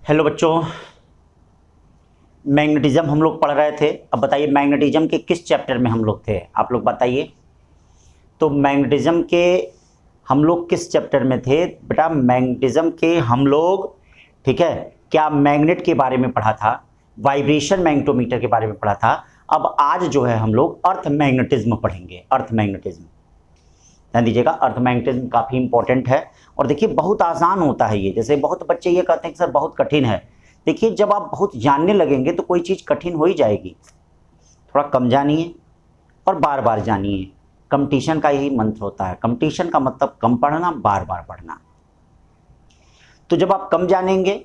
Hello बच्चों, magnetism हम लोग पढ़ रहे थे। अब बताइए मैग्नेटिज्म के किस चैप्टर में हम लोग थे, आप लोग बताइए। तो मैग्नेटिज्म के हम लोग किस चैप्टर में थे बेटा? मैग्नेटिज्म के हम लोग, ठीक है, क्या मैग्नेट के बारे में पढ़ा था, वाइब्रेशन मैग्नेटोमीटर के बारे में पढ़ा था। अब आज जो है हम लोग अर्थ मैग्नेटिज्म पढ़ेंगे। अर्थ मैग्नेटिज्म ध्यान दीजिएगा, अर्थ मैग्नेटिज्म काफ़ी इंपॉर्टेंट है। और देखिए बहुत आसान होता है ये। जैसे बहुत बच्चे ये कहते हैं कि सर बहुत कठिन है। देखिए जब आप बहुत जानने लगेंगे तो कोई चीज़ कठिन हो ही जाएगी। थोड़ा कम जानिए और बार बार जानिए। कंपटीशन का यही मंत्र होता है। कंपटीशन का मतलब कम पढ़ना, बार बार पढ़ना। तो जब आप कम जानेंगे,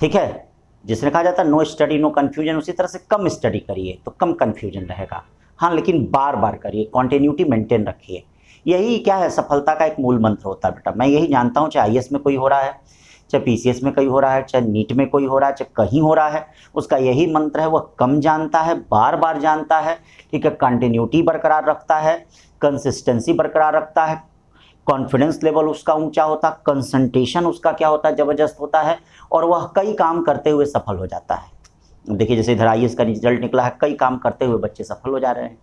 ठीक है, जिसने कहा जाता है नो स्टडी नो कन्फ्यूजन, उसी तरह से कम स्टडी करिए तो कम कन्फ्यूजन रहेगा। हाँ, लेकिन बार बार करिए, कॉन्टिन्यूटी मेंटेन रखिए। यही क्या है, सफलता का एक मूल मंत्र होता है बेटा। मैं यही जानता हूँ, चाहे आईएएस में कोई हो रहा है, चाहे पीसीएस में कोई हो रहा है, चाहे नीट में कोई हो रहा है, चाहे कहीं हो रहा है, उसका यही मंत्र है। वह कम जानता है, बार बार जानता है, ठीक है, कंटिन्यूटी बरकरार रखता है, कंसिस्टेंसी बरकरार रखता है, कॉन्फिडेंस लेवल उसका ऊंचा होता है, कंसंट्रेशन उसका क्या होता है, जबरदस्त होता है, और वह कई काम करते हुए सफल हो जाता है। देखिए जैसे इधर आईएएस का रिजल्ट निकला है, कई काम करते हुए बच्चे सफल हो जा रहे हैं।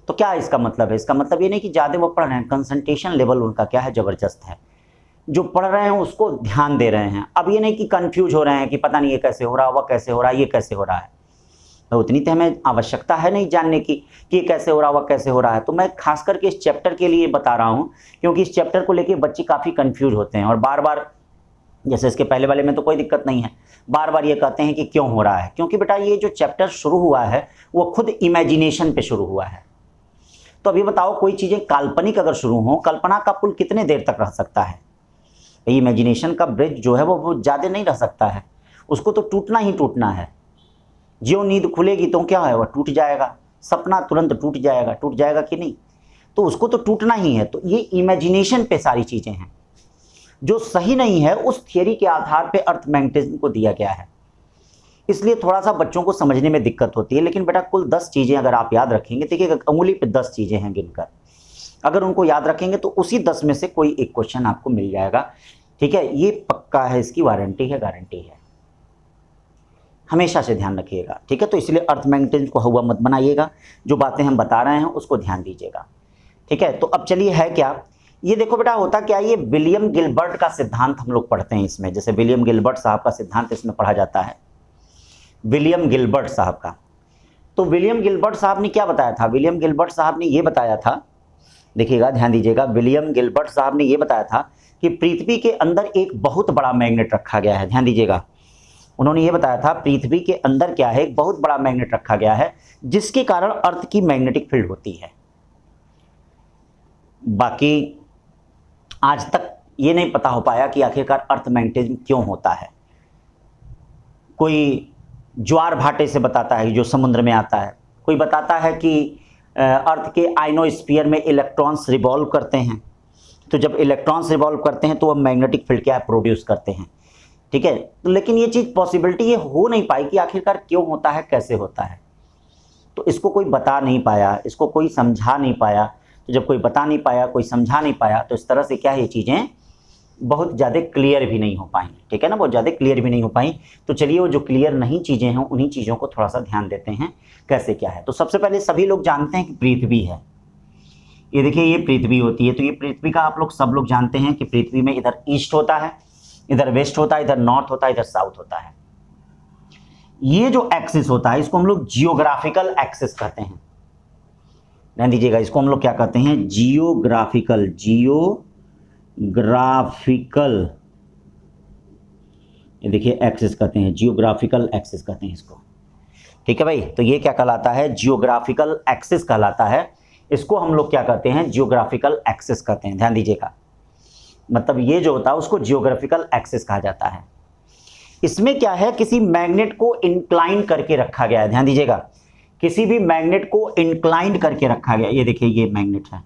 तो क्या इसका मतलब है? इसका मतलब ये नहीं कि ज़्यादा वो पढ़ रहे हैं, कंसंट्रेशन लेवल उनका क्या है, ज़बरदस्त है। जो पढ़ रहे हैं उसको ध्यान दे रहे हैं। अब ये नहीं कि कंफ्यूज हो रहे हैं कि पता नहीं ये कैसे हो रहा, वह कैसे हो रहा है, ये कैसे हो रहा है। तो उतनी तो हमें आवश्यकता है नहीं जानने की कि ये कैसे हो रहा, वह कैसे हो रहा है। तो मैं खास करके इस चैप्टर के लिए बता रहा हूँ, क्योंकि इस चैप्टर को लेके बच्चे काफ़ी कंफ्यूज होते हैं और बार बार, जैसे इसके पहले वाले में तो कोई दिक्कत नहीं है, बार बार ये कहते हैं कि क्यों हो रहा है। क्योंकि बेटा ये जो चैप्टर शुरू हुआ है वो खुद इमेजिनेशन पे शुरू हुआ है। तो अभी बताओ, कोई चीज़ें काल्पनिक अगर शुरू हो, कल्पना का पुल कितने देर तक रह सकता है? इमेजिनेशन का ब्रिज जो है वो ज़्यादा नहीं रह सकता है, उसको तो टूटना ही टूटना है। ज्यों नींद खुलेगी तो क्या है, वह टूट जाएगा। सपना तुरंत टूट जाएगा कि नहीं? तो उसको तो टूटना ही है। तो ये इमेजिनेशन पे सारी चीज़ें हैं। जो सही नहीं है उस थियरी के आधार पे अर्थ मैग्नेटिज्म को दिया गया है। इसलिए थोड़ा सा बच्चों को समझने में दिक्कत होती है। लेकिन बेटा कुल 10 चीज़ें अगर आप याद रखेंगे, देखिए अंगुली पे 10 चीज़ें हैं गिनकर, अगर उनको याद रखेंगे तो उसी 10 में से कोई एक क्वेश्चन आपको मिल जाएगा। ठीक है, ये पक्का है, इसकी वारंटी है, गारंटी है। हमेशा से ध्यान रखिएगा, ठीक है। तो इसलिए अर्थ मैग्नेटिज्म को हुआ मत बनाइएगा, जो बातें हम बता रहे हैं उसको ध्यान दीजिएगा, ठीक है। तो अब चलिए है क्या, ये देखो बेटा होता क्या, ये विलियम गिलबर्ट का सिद्धांत हम लोग पढ़ते हैं इसमें। जैसे विलियम गिलबर्ट साहब का सिद्धांत इसमें पढ़ा जाता है, विलियम गिलबर्ट साहब का। तो विलियम गिलबर्ट साहब ने क्या बताया था? विलियम गिलबर्ट साहब ने ये बताया था, देखिएगा ध्यान दीजिएगा, विलियम गिलबर्ट साहब ने ये बताया था कि पृथ्वी के अंदर एक बहुत बड़ा मैग्नेट रखा गया है। ध्यान दीजिएगा, उन्होंने ये बताया था पृथ्वी के अंदर क्या है, एक बहुत बड़ा मैग्नेट रखा गया है, जिसके कारण अर्थ की मैग्नेटिक फील्ड होती है। बाकी आज तक ये नहीं पता हो पाया कि आखिरकार अर्थ मैग्नेटिज्म क्यों होता है। कोई ज्वार भाटे से बताता है जो समुद्र में आता है, कोई बताता है कि अर्थ के आइनोस्फीयर में इलेक्ट्रॉन्स रिवॉल्व करते हैं, तो जब इलेक्ट्रॉन्स रिवॉल्व करते हैं तो वह मैग्नेटिक फील्ड क्या प्रोड्यूस करते हैं, ठीक है। तो लेकिन ये चीज़ पॉसिबिलिटी ये हो नहीं पाई कि आखिरकार क्यों होता है, कैसे होता है। तो इसको कोई बता नहीं पाया, इसको कोई समझा नहीं पाया। तो जब कोई बता नहीं पाया, कोई समझा नहीं पाया, तो इस तरह से क्या ये चीज़ें बहुत ज़्यादा क्लियर भी नहीं हो पाई, ठीक है ना, बहुत ज़्यादा क्लियर भी नहीं हो पाई। तो चलिए वो जो क्लियर नहीं चीज़ें हैं उन्हीं चीज़ों को थोड़ा सा ध्यान देते हैं कैसे क्या है। तो सबसे पहले सभी लोग जानते हैं कि पृथ्वी है, ये देखिए ये पृथ्वी होती है। तो ये पृथ्वी का आप लोग सब लोग जानते हैं कि पृथ्वी में इधर ईस्ट होता है, इधर वेस्ट होता है, इधर नॉर्थ होता है, इधर साउथ होता है। ये जो एक्सिस होता है इसको हम लोग जियोग्राफिकल एक्सिस कहते हैं। ध्यान दीजिएगा, इसको हम लोग क्या कहते हैं, जियोग्राफिकल, ये देखिए एक्सिस कहते हैं, जियोग्राफिकल एक्सिस कहते हैं इसको, ठीक है भाई। तो ये क्या कहलाता है, जियोग्राफिकल एक्सिस कहलाता है। इसको हम लोग क्या कहते हैं, जियोग्राफिकल एक्सिस कहते हैं। ध्यान दीजिएगा, मतलब ये जो होता है उसको जियोग्राफिकल एक्सिस कहा जाता है। इसमें क्या है, किसी मैग्नेट को इंक्लाइन करके रखा गया है। ध्यान दीजिएगा, किसी भी मैग्नेट को इंक्लाइन करके रखा गया। ये देखिए ये मैग्नेट है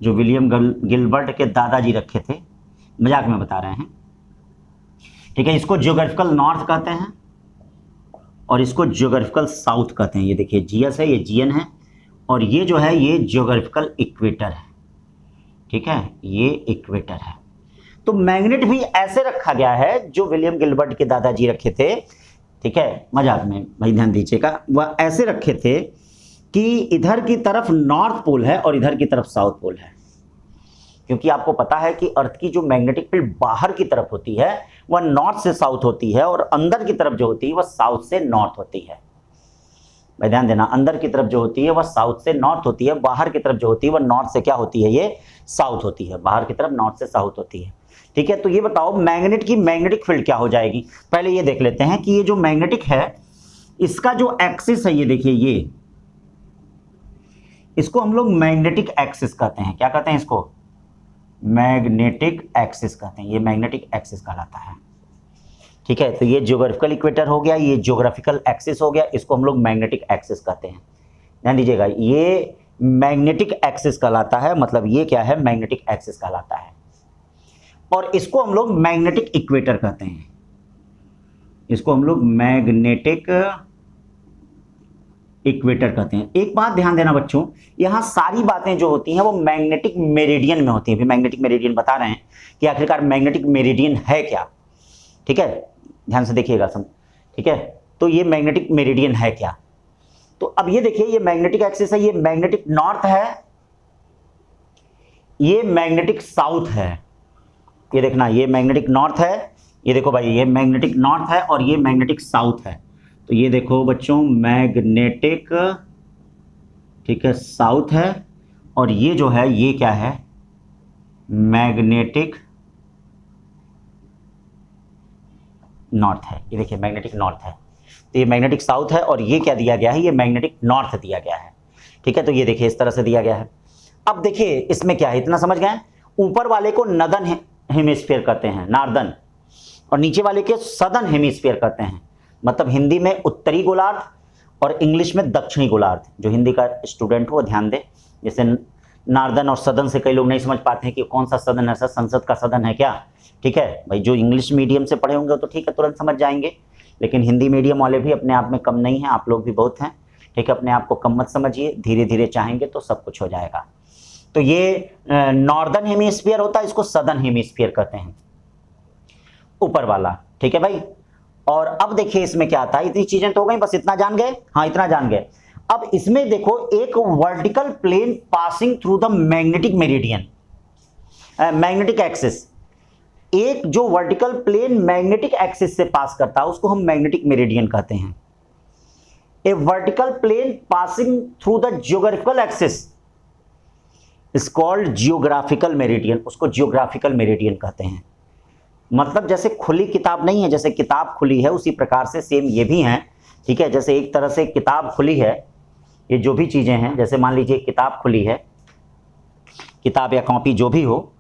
जो विलियम गिलबर्ट के दादाजी रखे थे, मजाक में बता रहे हैं, ठीक है। इसको जियोग्राफिकल नॉर्थ कहते हैं और इसको जियोग्राफिकल साउथ कहते हैं। ये देखिए जीएस है, ये जीएन है, और ये जो है ये जियोग्राफिकल इक्वेटर है, ठीक है, ये इक्वेटर है। तो मैग्नेट भी ऐसे रखा गया है जो विलियम गिलबर्ट के दादाजी रखे थे, ठीक है, मजाक में भाई ध्यान दीजिएगा, वह ऐसे रखे थे कि इधर की तरफ नॉर्थ पोल है और इधर की तरफ साउथ पोल है। क्योंकि आपको पता है कि अर्थ की जो मैग्नेटिक फील्ड बाहर की तरफ होती है वह नॉर्थ से साउथ होती है और अंदर की तरफ जो होती है वह साउथ से नॉर्थ होती है। भाई ध्यान देना, अंदर की तरफ जो होती है वह साउथ से नॉर्थ होती है, बाहर की तरफ जो होती है वह नॉर्थ से क्या होती है, ये साउथ होती है, बाहर की तरफ नॉर्थ से साउथ होती है। ठीक है, तो ये बताओ मैग्नेट की मैग्नेटिक फील्ड क्या हो जाएगी। पहले ये देख लेते हैं कि ये जो मैग्नेटिक है इसका जो एक्सिस है, ये देखिए, ये इसको हम लोग मैग्नेटिक एक्सिस कहते हैं। क्या कहते हैं इसको? मैग्नेटिक एक्सिस कहते हैं। ये मैग्नेटिक एक्सिस कहलाता है। ठीक है, तो ये ज्योग्राफिकल इक्वेटर हो गया, ये ज्योग्राफिकल एक्सिस हो गया, इसको हम लोग मैग्नेटिक एक्सिस कहते हैं। ध्यान दीजिएगा, ये मैग्नेटिक एक्सिस कहलाता है, मतलब ये क्या है, मैग्नेटिक एक्सिस कहलाता है। और इसको हम लोग मैग्नेटिक इक्वेटर कहते हैं, इसको हम लोग मैग्नेटिक इक्वेटर कहते हैं। एक बात ध्यान देना बच्चों, यहाँ सारी बातें जो होती हैं वो मैग्नेटिक मेरिडियन में होती हैं। फिर मैग्नेटिक मेरिडियन बता रहे हैं कि आखिरकार मैग्नेटिक मेरिडियन है क्या। ठीक है, ध्यान से देखिएगा सब। ठीक है, तो ये मैग्नेटिक मेरिडियन है क्या। तो अब ये देखिए, ये मैग्नेटिक एक्सिस है, ये मैग्नेटिक नॉर्थ है, ये मैग्नेटिक साउथ है। ये देखना, ये मैग्नेटिक नॉर्थ है, ये देखो भाई, ये मैग्नेटिक नॉर्थ है और ये मैग्नेटिक साउथ है। तो ये देखो बच्चों, मैग्नेटिक, ठीक है, साउथ है, और ये जो है ये क्या है, मैग्नेटिक नॉर्थ है। ये देखिए मैग्नेटिक नॉर्थ है, तो ये मैग्नेटिक साउथ है और ये क्या दिया गया है, ये मैग्नेटिक नॉर्थ दिया गया है। ठीक है, तो ये देखिए इस तरह से दिया गया है। अब देखिए इसमें क्या है, इतना समझ गए। ऊपर वाले को नदन हेमिस्फीयर कहते हैं, नार्दन, और नीचे वाले के सदर्न हेमिस्फीयर कहते हैं। मतलब हिंदी में उत्तरी गोलार्ध और इंग्लिश में दक्षिणी गोलार्ध। जो हिंदी का स्टूडेंट हो ध्यान दे, जैसे नार्दन और सदन से कई लोग नहीं समझ पाते हैं कि कौन सा सदन है, सर संसद का सदन है क्या। ठीक है भाई, जो इंग्लिश मीडियम से पढ़े होंगे तो ठीक है, तुरंत समझ जाएंगे, लेकिन हिंदी मीडियम वाले भी अपने आप में कम नहीं हैं, आप लोग भी बहुत हैं। ठीक है, अपने आप को कम मत समझिए, धीरे धीरे चाहेंगे तो सब कुछ हो जाएगा। तो ये नॉर्दर्न हेमिस्फीयर होता है, इसको सदर्न हेमिस्फीयर कहते हैं, ऊपर वाला। ठीक है भाई, और अब देखिए इसमें क्या आता है। इतनी चीजें तो हो गई, बस इतना जान गए, हाँ इतना जान गए। अब इसमें देखो, एक vertical plane passing through the magnetic meridian, magnetic axis, एक जो वर्टिकल प्लेन मैग्नेटिक एक्सिस से पास करता है उसको हम मैग्नेटिक मेरिडियन कहते हैं। A vertical plane passing through the geographical axis is called geographical meridian, उसको जियोग्राफिकल मेरिडियन कहते हैं। मतलब जैसे खुली किताब नहीं है, जैसे किताब खुली है उसी प्रकार से सेम ये भी हैं। ठीक है, जैसे एक तरह से किताब खुली है, ये जो भी चीज़ें हैं, जैसे मान लीजिए किताब खुली है, किताब या कॉपी जो भी हो,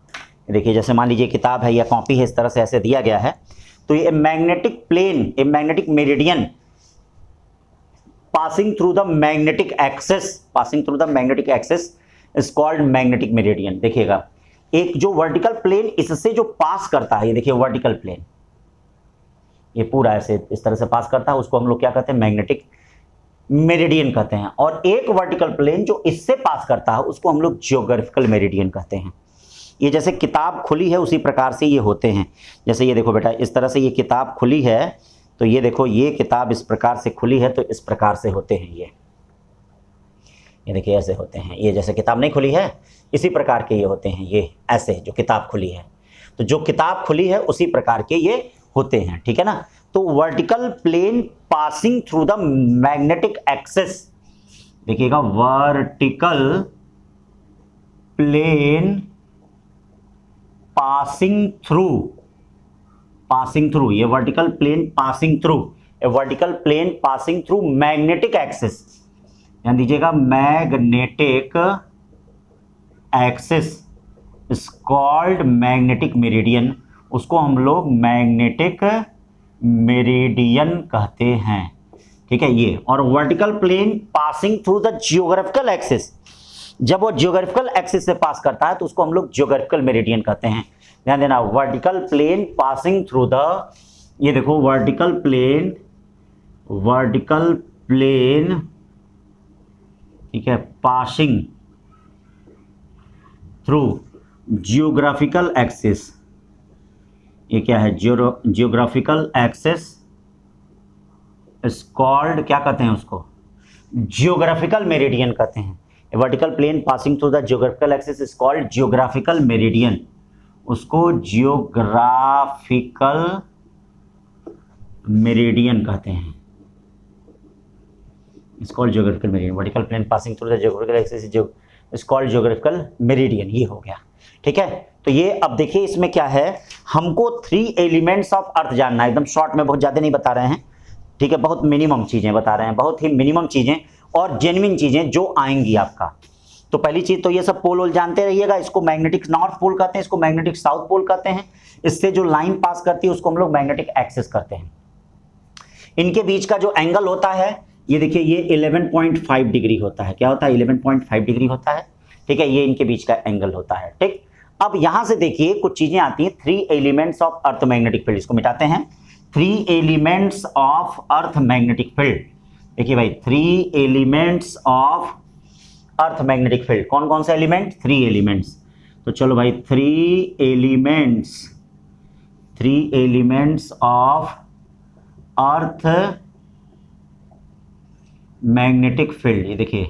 देखिए जैसे मान लीजिए किताब है या कॉपी है, इस तरह से ऐसे दिया गया है। तो ये magnetic plane, a magnetic meridian passing through the magnetic axis, passing through the magnetic axis is called magnetic meridian. देखिएगा, एक जो वर्टिकल प्लेन इससे जो पास करता है, ये देखिए वर्टिकल प्लेन, ये पूरा ऐसे इस तरह से पास करता है, उसको हम लोग क्या कहते हैं, मैग्नेटिक मेरिडियन कहते हैं। और एक वर्टिकल प्लेन जो इससे पास करता है उसको हम लोग जियोग्राफिकल मेरिडियन कहते हैं। ये जैसे किताब खुली है उसी प्रकार से ये होते हैं। जैसे ये देखो बेटा, इस तरह से ये किताब खुली है, तो ये देखो ये किताब इस प्रकार से खुली है, तो इस प्रकार से होते हैं ये देखिए ऐसे होते हैं। ये जैसे किताब नहीं खुली है इसी प्रकार के ये होते हैं, ये ऐसे जो किताब खुली है, तो जो किताब खुली है उसी प्रकार के ये होते हैं। ठीक है ना, तो vertical plane passing through the magnetic axis, देखिएगा वर्टिकल प्लेन पासिंग थ्रू, ये vertical plane passing through, a vertical plane passing through magnetic axis, ध्यान दीजिएगा, magnetic axis is called magnetic meridian, उसको हम लोग मैग्नेटिक मेरिडियन कहते हैं। ठीक है, ये और vertical plane passing through the geographical axis, जब वो जियोग्राफिकल एक्सिस से पास करता है तो उसको हम लोग जियोग्राफिकल मेरिडियन कहते हैं। ध्यान देना, vertical plane passing through the, ये देखो वर्टिकल प्लेन, ठीक है, पासिंग थ्रू जियोग्राफिकल एक्सिस ये क्या है, जियोग्राफिकल एक्सेस इज कॉल्ड, क्या कहते हैं उसको, जियोग्राफिकल मेरिडियन कहते हैं। A vertical plane passing through the geographical axis is called geographical meridian, उसको जियोग्राफिकल मेरिडियन कहते हैं। Is called geographical meridian, vertical plane passing through the geographical axis is called geographical meridian. ये हो गया, ठीक है। तो ये अब देखिए इसमें क्या है, हमको 3 एलिमेंट्स ऑफ अर्थ जानना है, एकदम शॉर्ट में, बहुत ज़्यादा नहीं बता रहे हैं, ठीक है, बहुत मिनिमम चीज़ें बता रहे हैं, बहुत ही मिनिमम चीज़ें और जेन्युइन चीज़ें जो आएंगी आपका। तो पहली चीज़ तो ये सब पोल वोल जानते रहिएगा, इसको मैग्नेटिक नॉर्थ पोल कहते हैं, इसको मैग्नेटिक साउथ पोल कहते हैं। इससे जो लाइन पास करती है उसको हम लोग मैग्नेटिक एक्सिस कहते हैं। इनके बीच का जो एंगल होता है, ये देखिए, ये 11.5 डिग्री होता है। क्या होता है, 11.5 डिग्री होता है, ठीक है, ये इनके बीच का एंगल होता है, ठीक। अब यहां से देखिए कुछ चीजें आती हैं, 3 elements of earth magnetic field, इसको मिटाते हैं। 3 elements of earth magnetic field, देखिए भाई, 3 elements of earth magnetic field, कौन कौन से एलिमेंट, 3 एलिमेंट्स। तो चलो भाई, 3 elements of earth magnetic field. ये देखिए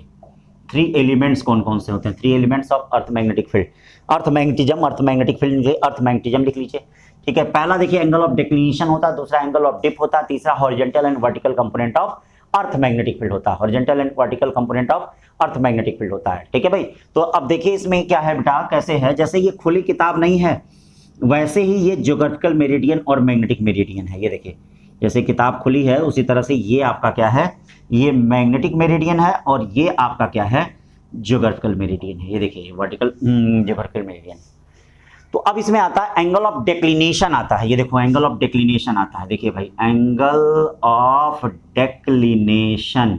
3 एलिमेंट्स कौन कौन से होते हैं, 3 elements of earth magnetic field. Earth magnetism, earth magnetic field, earth magnetism लिख लीजिए, ठीक है। पहला देखिए एंगल ऑफ डिक्लिनेशन होता है, दूसरा एंगल ऑफ डिप होता है, तीसरा horizontal and vertical component of earth magnetic field होता है, horizontal and vertical component of earth magnetic field होता है, ठीक है भाई। तो अब देखिए इसमें क्या है बेटा, कैसे है, जैसे ये खुली किताब नहीं है, वैसे ही ये ज्योग्राफिकल मेरिडियन और मैग्नेटिक मेरिडियन है। ये देखिए, जैसे किताब खुली है उसी तरह से ये आपका क्या है, ये मैग्नेटिक मेरिडियन है और ये आपका क्या है, ज्योग्राफिकल मेरिडियन है। ये देखिए वर्टिकल ज्योग्राफिकल मेरिडियन। तो अब इसमें आता है एंगल ऑफ डिक्लिनेशन आता है, ये देखो एंगल ऑफ डिक्लिनेशन आता है, देखिए भाई, एंगल ऑफ डिक्लिनेशन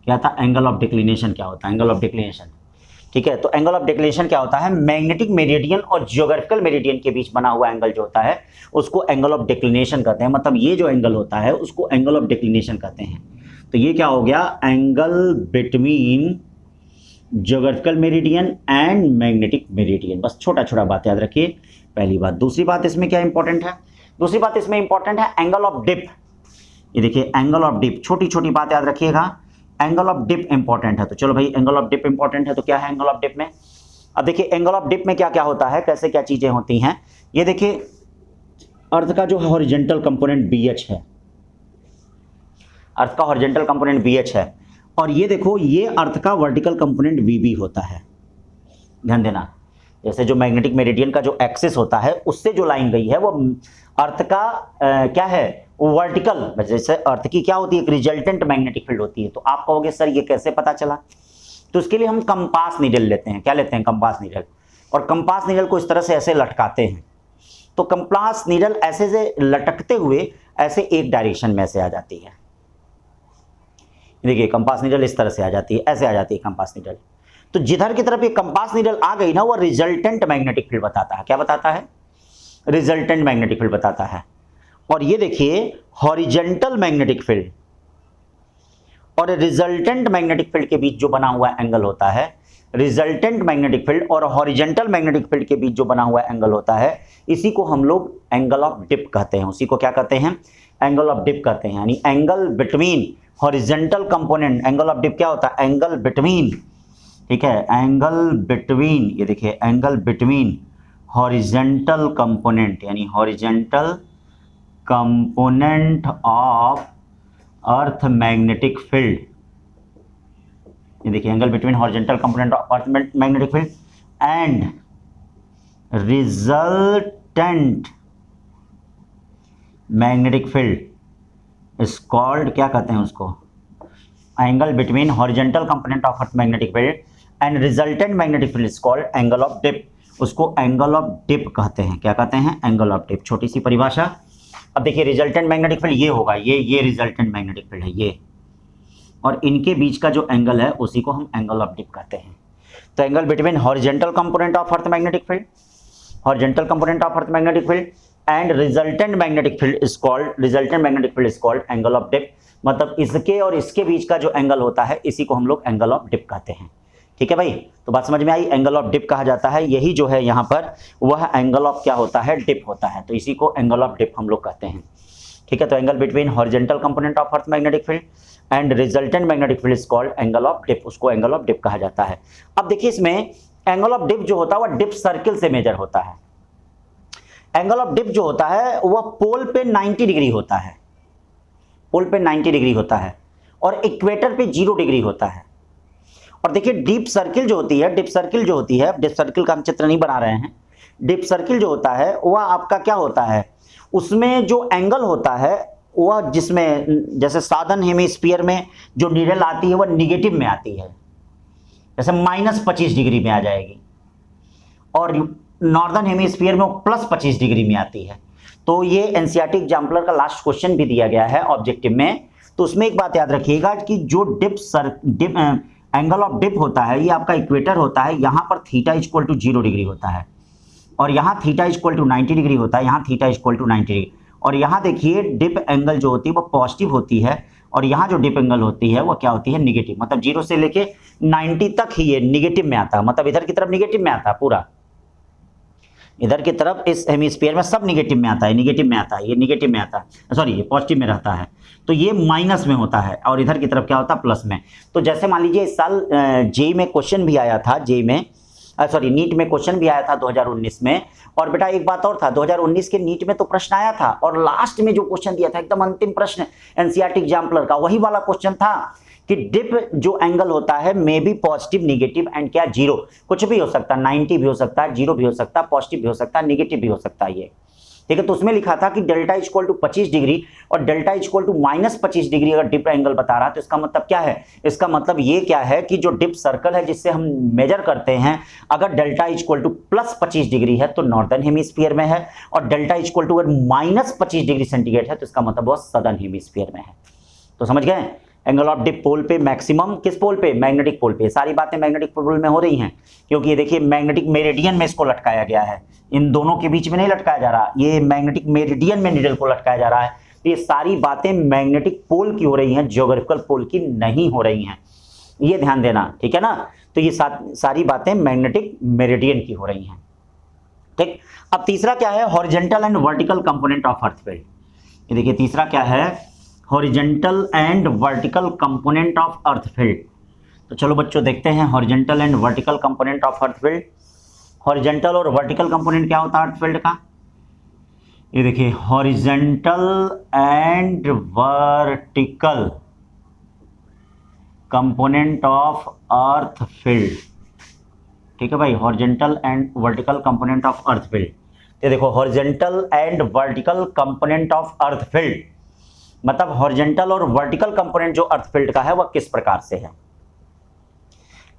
क्या था, एंगल ऑफ डिक्लिनेशन क्या होता है, एंगल ऑफ डिक्लिनेशन, ठीक है। तो एंगल ऑफ डिक्लिनेशन क्या होता है, मैग्नेटिक मेरिडियन और जियोग्राफिकल मेरिडियन के बीच बना हुआ एंगल जो होता है उसको एंगल ऑफ डिक्लिनेशन कहते हैं। मतलब ये जो एंगल होता है उसको एंगल ऑफ डिक्लिनेशन कहते हैं। तो ये क्या हो गया, angle between geographical meridian and magnetic meridian. बस छोटा छोटा बात याद रखिए, पहली बात। दूसरी बात इसमें क्या इंपॉर्टेंट है, दूसरी बात इसमें इंपॉर्टेंट है एंगल ऑफ डिप। ये देखिए एंगल ऑफ डिप, छोटी छोटी बात याद रखिएगा, एंगल ऑफ डिप इंपॉर्टेंट है। तो चलो भाई, एंगल ऑफ डिप इंपॉर्टेंट है, तो क्या है एंगल ऑफ डिप में। अब देखिए एंगल ऑफ डिप में क्या क्या होता है, कैसे क्या चीजें होती हैं। ये देखिए अर्थ का जो हॉरिजॉन्टल कंपोनेंट BH है, अर्थ का हॉरिजॉन्टल कंपोनेंट BH है, और ये देखो ये अर्थ का वर्टिकल कंपोनेंट VB होता है। ध्यान देना, जैसे जो मैग्नेटिक मेरिडियन का जो एक्सिस होता है उससे जो लाइन गई है वो अर्थ का क्या है, वर्टिकल, जैसे अर्थ की क्या होती है, एक रिजल्टेंट मैग्नेटिक फील्ड होती है। तो आप कहोगे सर ये कैसे पता चला, तो इसके लिए हम कंपास नीडल लेते हैं। क्या लेते हैं, कंपास नीडल। और कंपास नीडल को इस तरह से ऐसे लटकाते हैं, तो कंपास नीडल ऐसे से लटकते हुए ऐसे एक डायरेक्शन में ऐसे आ जाती है। देखिए कंपास नीडल इस तरह से आ जाती है, ऐसे आ जाती है कंपास नीडल। तो जिधर की तरफ ये कंपास नीडल आ गई ना, वो रिजल्टेंट मैग्नेटिक फील्ड बताता है। क्या बताता है, रिजल्टेंट मैग्नेटिक फील्ड बताता है। और ये देखिए हॉरिजॉन्टल मैग्नेटिक फील्ड और रिजल्टेंट मैग्नेटिक फील्ड के बीच जो बना हुआ एंगल होता है, रिजल्टेंट मैग्नेटिक फील्ड और हॉरिजॉन्टल मैग्नेटिक फील्ड के बीच जो बना हुआ एंगल होता है, इसी को हम लोग एंगल ऑफ डिप कहते हैं। उसी को क्या कहते हैं, एंगल ऑफ डिप कहते हैं। यानी angle between horizontal component, angle of dip क्या होता है, एंगल बिटवीन, ठीक है, एंगल बिटवीन, ये देखिए एंगल बिटवीन हॉरिजॉन्टल कंपोनेंट, यानी horizontal component of earth magnetic field. ये देखिए angle between horizontal component of earth magnetic field and resultant magnetic field is called, क्या कहते हैं उसको, angle between horizontal component of earth magnetic field and resultant magnetic field is called angle of dip. उसको angle of dip कहते हैं। क्या कहते हैं, एंगल ऑफ डिप। छोटी सी परिभाषा। अब देखिए रिजल्टेंट मैग्नेटिक फील्ड ये होगा, ये रिजल्टेंट मैग्नेटिक फील्ड है ये, और इनके बीच का जो एंगल है उसी को हम एंगल ऑफ डिप कहते हैं। तो angle between horizontal component of earth magnetic field, horizontal component of earth magnetic field and resultant magnetic field is called, resultant magnetic field is called angle of dip. मतलब इसके और इसके बीच का जो angle होता है इसी को हम लोग एंगल ऑफ डिप कहते हैं। ठीक है भाई, तो बात समझ में आई। एंगल ऑफ डिप कहा जाता है, यही जो है यहाँ पर वह एंगल ऑफ क्या होता है, डिप होता है, तो इसी को एंगल ऑफ डिप हम लोग कहते हैं। ठीक है, तो angle between horizontal component of earth magnetic field and resultant magnetic field is called angle of dip, उसको एंगल ऑफ डिप कहा जाता है। अब देखिए इसमें एंगल ऑफ डिप जो होता है वह डिप सर्किल से मेजर होता है। एंगल ऑफ डिप जो होता है वह पोल पे 90 डिग्री होता है, पोल पे 90 डिग्री होता है और इक्वेटर पे 0 डिग्री होता है। और देखिए डिप सर्किल जो होती है, डिप सर्किल जो होती है, डिप सर्किल का हम चित्र नहीं बना रहे हैं, डिप सर्किल जो होता है वह आपका क्या होता है, उसमें जो एंगल होता है वह जिसमें जैसे साधन हेमिस्फीयर में जो नीडल आती है वह निगेटिव में आती है, जैसे -25 डिग्री में आ जाएगी, और नॉर्दर्न हेमिस्फीयर में +25 डिग्री में आती है। तो ये एनसीईआरटी एग्जाम्पलर का लास्ट क्वेश्चन भी दिया गया है ऑब्जेक्टिव में, तो उसमें एक बात याद रखिएगा कि जो एंगल ऑफ डिप होता है ये आपका इक्वेटर होता है, यहाँ पर थीटा इक्वल टू 0 डिग्री होता है और यहाँ थीटा इक्वल टू 90 डिग्री होता है, यहाँ थीटा इक्वल टू 90 डिग्री, और यहाँ देखिए डिप एंगल जो होती है वो पॉजिटिव होती है और यहाँ जो डिप एंगल होती है वो क्या होती है, निगेटिव, मतलब 0 से लेके 90 तक ही ये निगेटिव में आता है, मतलब इधर की तरफ निगेटिव में आता है, पूरा इधर की तरफ इस हेमिस्फीयर में सब निगेटिव में आता है, निगेटिव में आता है, ये निगेटिव में आता है, सॉरी ये पॉजिटिव में रहता है, तो ये माइनस में होता है और इधर की तरफ क्या होता है, प्लस में। तो जैसे मान लीजिए इस साल जेई में क्वेश्चन भी आया था, जेई में सॉरी नीट में क्वेश्चन भी आया था 2019 में, और बेटा एक बात और था, 2019 के नीट में तो प्रश्न आया था और लास्ट में जो क्वेश्चन दिया था एकदम अंतिम प्रश्न एनसीईआरटी एग्जाम्पलर का, वही वाला क्वेश्चन था कि डिप जो एंगल होता है may be positive, negative and क्या 0, कुछ भी हो सकता है, 90 भी हो सकता है, 0 भी हो सकता है, पॉजिटिव भी हो सकता है, निगेटिव भी हो सकता है ये। ठीक है, तो उसमें लिखा था कि डेल्टा इक्वल टू 25 डिग्री और डेल्टा इक्वल टू -25 डिग्री अगर डिप एंगल बता रहा है तो इसका मतलब क्या है, इसका मतलब ये क्या है कि जो डिप सर्कल है जिससे हम मेजर करते हैं, अगर डेल्टा इक्वल टू +25 डिग्री है तो नॉर्दर्न हेमिस्फीयर में है, और डेल्टा इक्वल टू अगर -25 डिग्री सेंटीग्रेड है तो इसका मतलब वो सदर्न हेमिस्फीयर में है। तो समझ गए, एंगल ऑफ डिप पोल पे मैक्सिमम, किस पोल पे, मैग्नेटिक पोल पे। सारी बातें मैग्नेटिक पोल में हो रही हैं क्योंकि ये देखिए मैग्नेटिक मेरिडियन में इसको लटकाया गया है, इन दोनों के बीच में नहीं लटकाया जा रहा, ये मैग्नेटिक मेरिडियन में नीडल को लटकाया जा रहा है। तो ये सारी बातें मैग्नेटिक पोल की हो रही हैं, ज्योग्राफिकल पोल की नहीं हो रही हैं, ये ध्यान देना, ठीक है ना। तो ये सारी बातें मैग्नेटिक मेरिडियन की हो रही हैं। ठीक, अब तीसरा क्या है, horizontal and vertical component of earth field. ये देखिए तीसरा क्या है, horizontal and vertical component of earth field. तो चलो बच्चों देखते हैं horizontal and vertical component of earth field. Horizontal और वर्टिकल कंपोनेंट क्या होता है अर्थ फील्ड का, ये देखिए horizontal and vertical component of earth field. ठीक है भाई, horizontal and vertical component of earth field. ये देखो horizontal and vertical component of earth field मतलब हॉरिजॉन्टल और वर्टिकल कंपोनेंट जो अर्थ फील्ड का है वह किस प्रकार से है।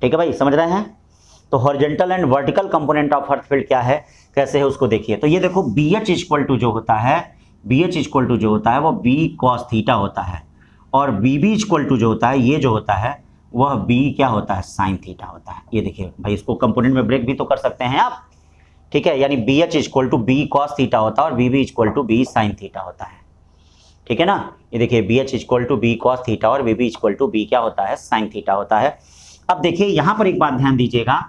ठीक है भाई, समझ रहे हैं। तो horizontal and vertical component of earth field क्या है, कैसे है उसको देखिए। तो ये देखो BH इक्वल टू जो होता है, BH इक्वल टू जो होता है वो B cos थीटा होता है, और BB इक्वल टू जो होता है, ये जो होता है वह B क्या होता है, साइन थीटा होता है। ये देखिए भाई, इसको कंपोनेंट में ब्रेक भी तो कर सकते हैं आप, ठीक है, यानी BH equal to B cos theta होता है और BB equal to B sine theta होता है। ठीक है ना, ये देखिए BH equal to B cos theta और BB इक्वल टू B क्या होता है, साइन थीटा होता है। अब देखिए यहाँ पर एक बात ध्यान दीजिएगा,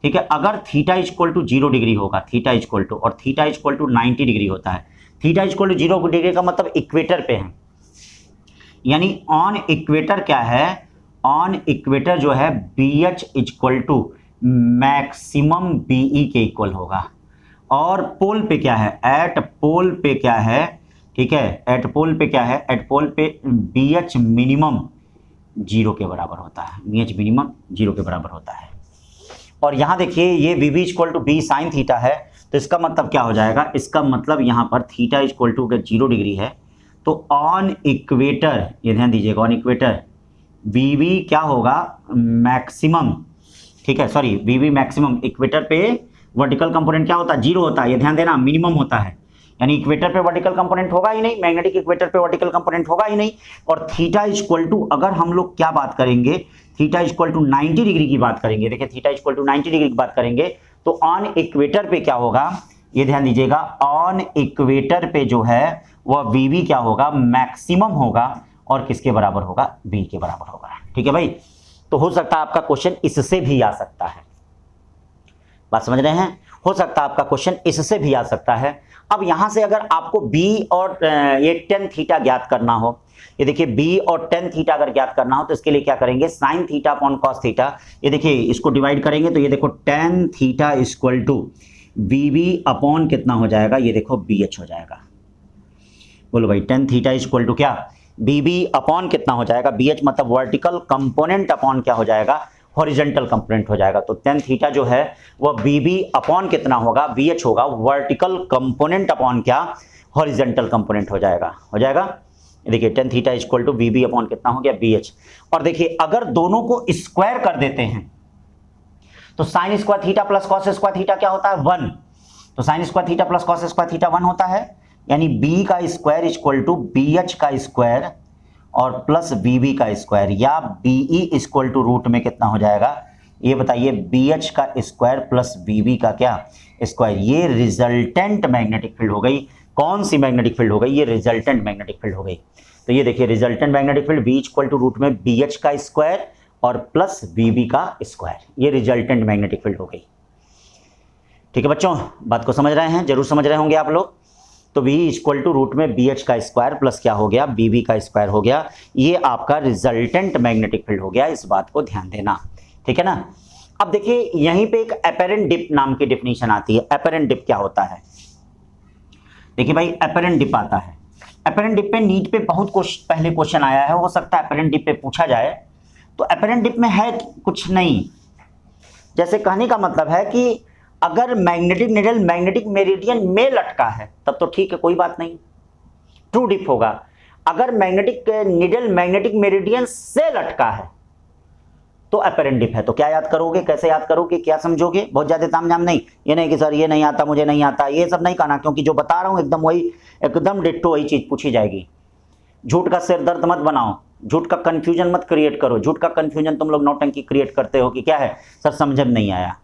ठीक है, अगर थीटा इक्वल टू 0 डिग्री होगा, थीटा इक्वल टू, और थीटा इक्वल टू 90 डिग्री होता है, थीटा इक्वल टू 0 डिग्री का मतलब इक्वेटर पे है, यानी ऑन इक्वेटर क्या है, ऑन इक्वेटर जो है BH equal to maximum BE के इक्वल होगा, और पोल पे क्या है, एट पोल पे क्या है, ठीक है, एट पोल पे क्या है, एट पोल पे BH मिनिमम 0 के बराबर होता है, BH मिनिमम 0 के बराबर होता है। और यहाँ देखिए ये BB equal to B sine theta है, तो इसका मतलब क्या हो जाएगा, इसका मतलब यहाँ पर थीटा इक्वल टू अगर 0 डिग्री है तो ऑन इक्वेटर, ये ध्यान दीजिएगा, ऑन इक्वेटर BB क्या होगा, मैक्सिमम, ठीक है, सॉरी BB मैक्सिमम, इक्वेटर पे वर्टिकल कंपोनेंट क्या होता है, 0 होता है, ये ध्यान देना, मिनिमम होता है, यानी इक्वेटर पे वर्टिकल कंपोनेंट होगा ही नहीं, मैग्नेटिक इक्वेटर पे वर्टिकल कंपोनेंट होगा ही नहीं। और थीटा इक्वल टू, अगर हम लोग क्या बात करेंगे, थीटा इक्वल टू 90 डिग्री की बात करेंगे, देखिए थीटा इक्वल टू 90 डिग्री की बात करेंगे तो ऑन इक्वेटर पे क्या होगा, ये ध्यान दीजिएगा, ऑन इक्वेटर पे जो है वह BB क्या होगा, मैक्सिमम होगा, और किसके बराबर होगा, B के बराबर होगा। ठीक है भाई, तो हो सकता है आपका क्वेश्चन इससे भी आ सकता है। बात समझ रहे हैं? हो सकता है आपका क्वेश्चन इससे भी आ सकता है। अब यहां से अगर आपको b और ये tan थीटा ज्ञात करना हो, ये देखिए b और tan थीटा अगर ज्ञात करना हो तो इसके लिए क्या करेंगे, sin theta upon cos theta, ये देखिए इसको डिवाइड करेंगे तो ये देखो tan theta equal to bb upon कितना हो जाएगा, ये देखो bh हो जाएगा। बोलो भाई tan थीटा इक्वल टू क्या, bb अपॉन कितना हो जाएगा, bh मतलब वर्टिकल कंपोनेंट अपॉन क्या हो जाएगा, हॉरिजॉन्टल कंपोनेंट हो जाएगा। तो tan थीटा जो है वह bb अपॉन कितना होगा, bh होगा, वर्टिकल कंपोनेंट अपॉन क्या, हॉरिजॉन्टल कंपोनेंट हो जाएगा। देखिए tan theta equal to bb upon कितना हो गया, bh। और देखिए अगर दोनों को स्क्वायर कर देते हैं तो sine square theta plus cos square theta क्या होता है, 1। तो sine square theta plus cos square theta 1 होता है, यानी b का स्क्वायर इक्वल टू bh का स्क्वायर और प्लस bb का स्क्वायर, या be इक्वल टू रूट में कितना हो जाएगा, ये बताइए bh का स्क्वायर प्लस bb का क्या स्क्वायर। ये रिजल्टेंट मैग्नेटिक फील्ड हो गई। कौन सी मैग्नेटिक फील्ड हो गई, ये रिजल्टेंट मैग्नेटिक फील्ड हो गई। तो ये देखिए resultant magnetic field v equal to root में bh का स्क्वायर और प्लस bb का स्क्वायर, ये रिजल्टेंट मैग्नेटिक फील्ड हो गई। ठीक है बच्चों, बात को समझ रहे हैं, जरूर समझ रहे होंगे आप लोग। तो v इक्वल टू रूट में bh का स्क्वायर प्लस क्या हो गया, bb का स्क्वायर हो गया। ये आपका रिजल्टेंट मैग्नेटिक फील्ड हो गया, इस बात को ध्यान देना। ठीक है ना। अब देखिए यहीं पे एक एपेरेंट डिप नाम की डेफिनेशन आती है। एपेरेंट डिप क्या होता है, देखिए भाई एपेरेंट डिप आता है। एपेरेंट डिप पे नीट पे बहुत पहले क्वेश्चन आया है, हो सकता है एपेरेंट डिप पे पूछा जाए। तो एपेरेंट डिप में है कुछ नहीं, जैसे कहने का मतलब है कि अगर मैग्नेटिक निडल मैग्नेटिक मेरिडियन में लटका है तब तो ठीक है, कोई बात नहीं, ट्रू डिप होगा। अगर मैग्नेटिक निडल मैग्नेटिक मेरिडियन से लटका है तो एपेरेंट डिप है। तो क्या याद करोगे, कैसे याद करोगे, क्या समझोगे, बहुत ज्यादा तामझाम नहीं, ये नहीं कि सर ये नहीं आता, मुझे नहीं आता, ये सब नहीं कहना, क्योंकि जो बता रहा हूं एकदम वही, एकदम डिट्टो वही चीज पूछी जाएगी। झूठ का सिर दर्द मत बनाओ, झूठ का कंफ्यूजन मत क्रिएट करो। झूठ का कंफ्यूजन तुम लोग नौटंकी क्रिएट करते हो कि क्या है सर समझ में नहीं आया।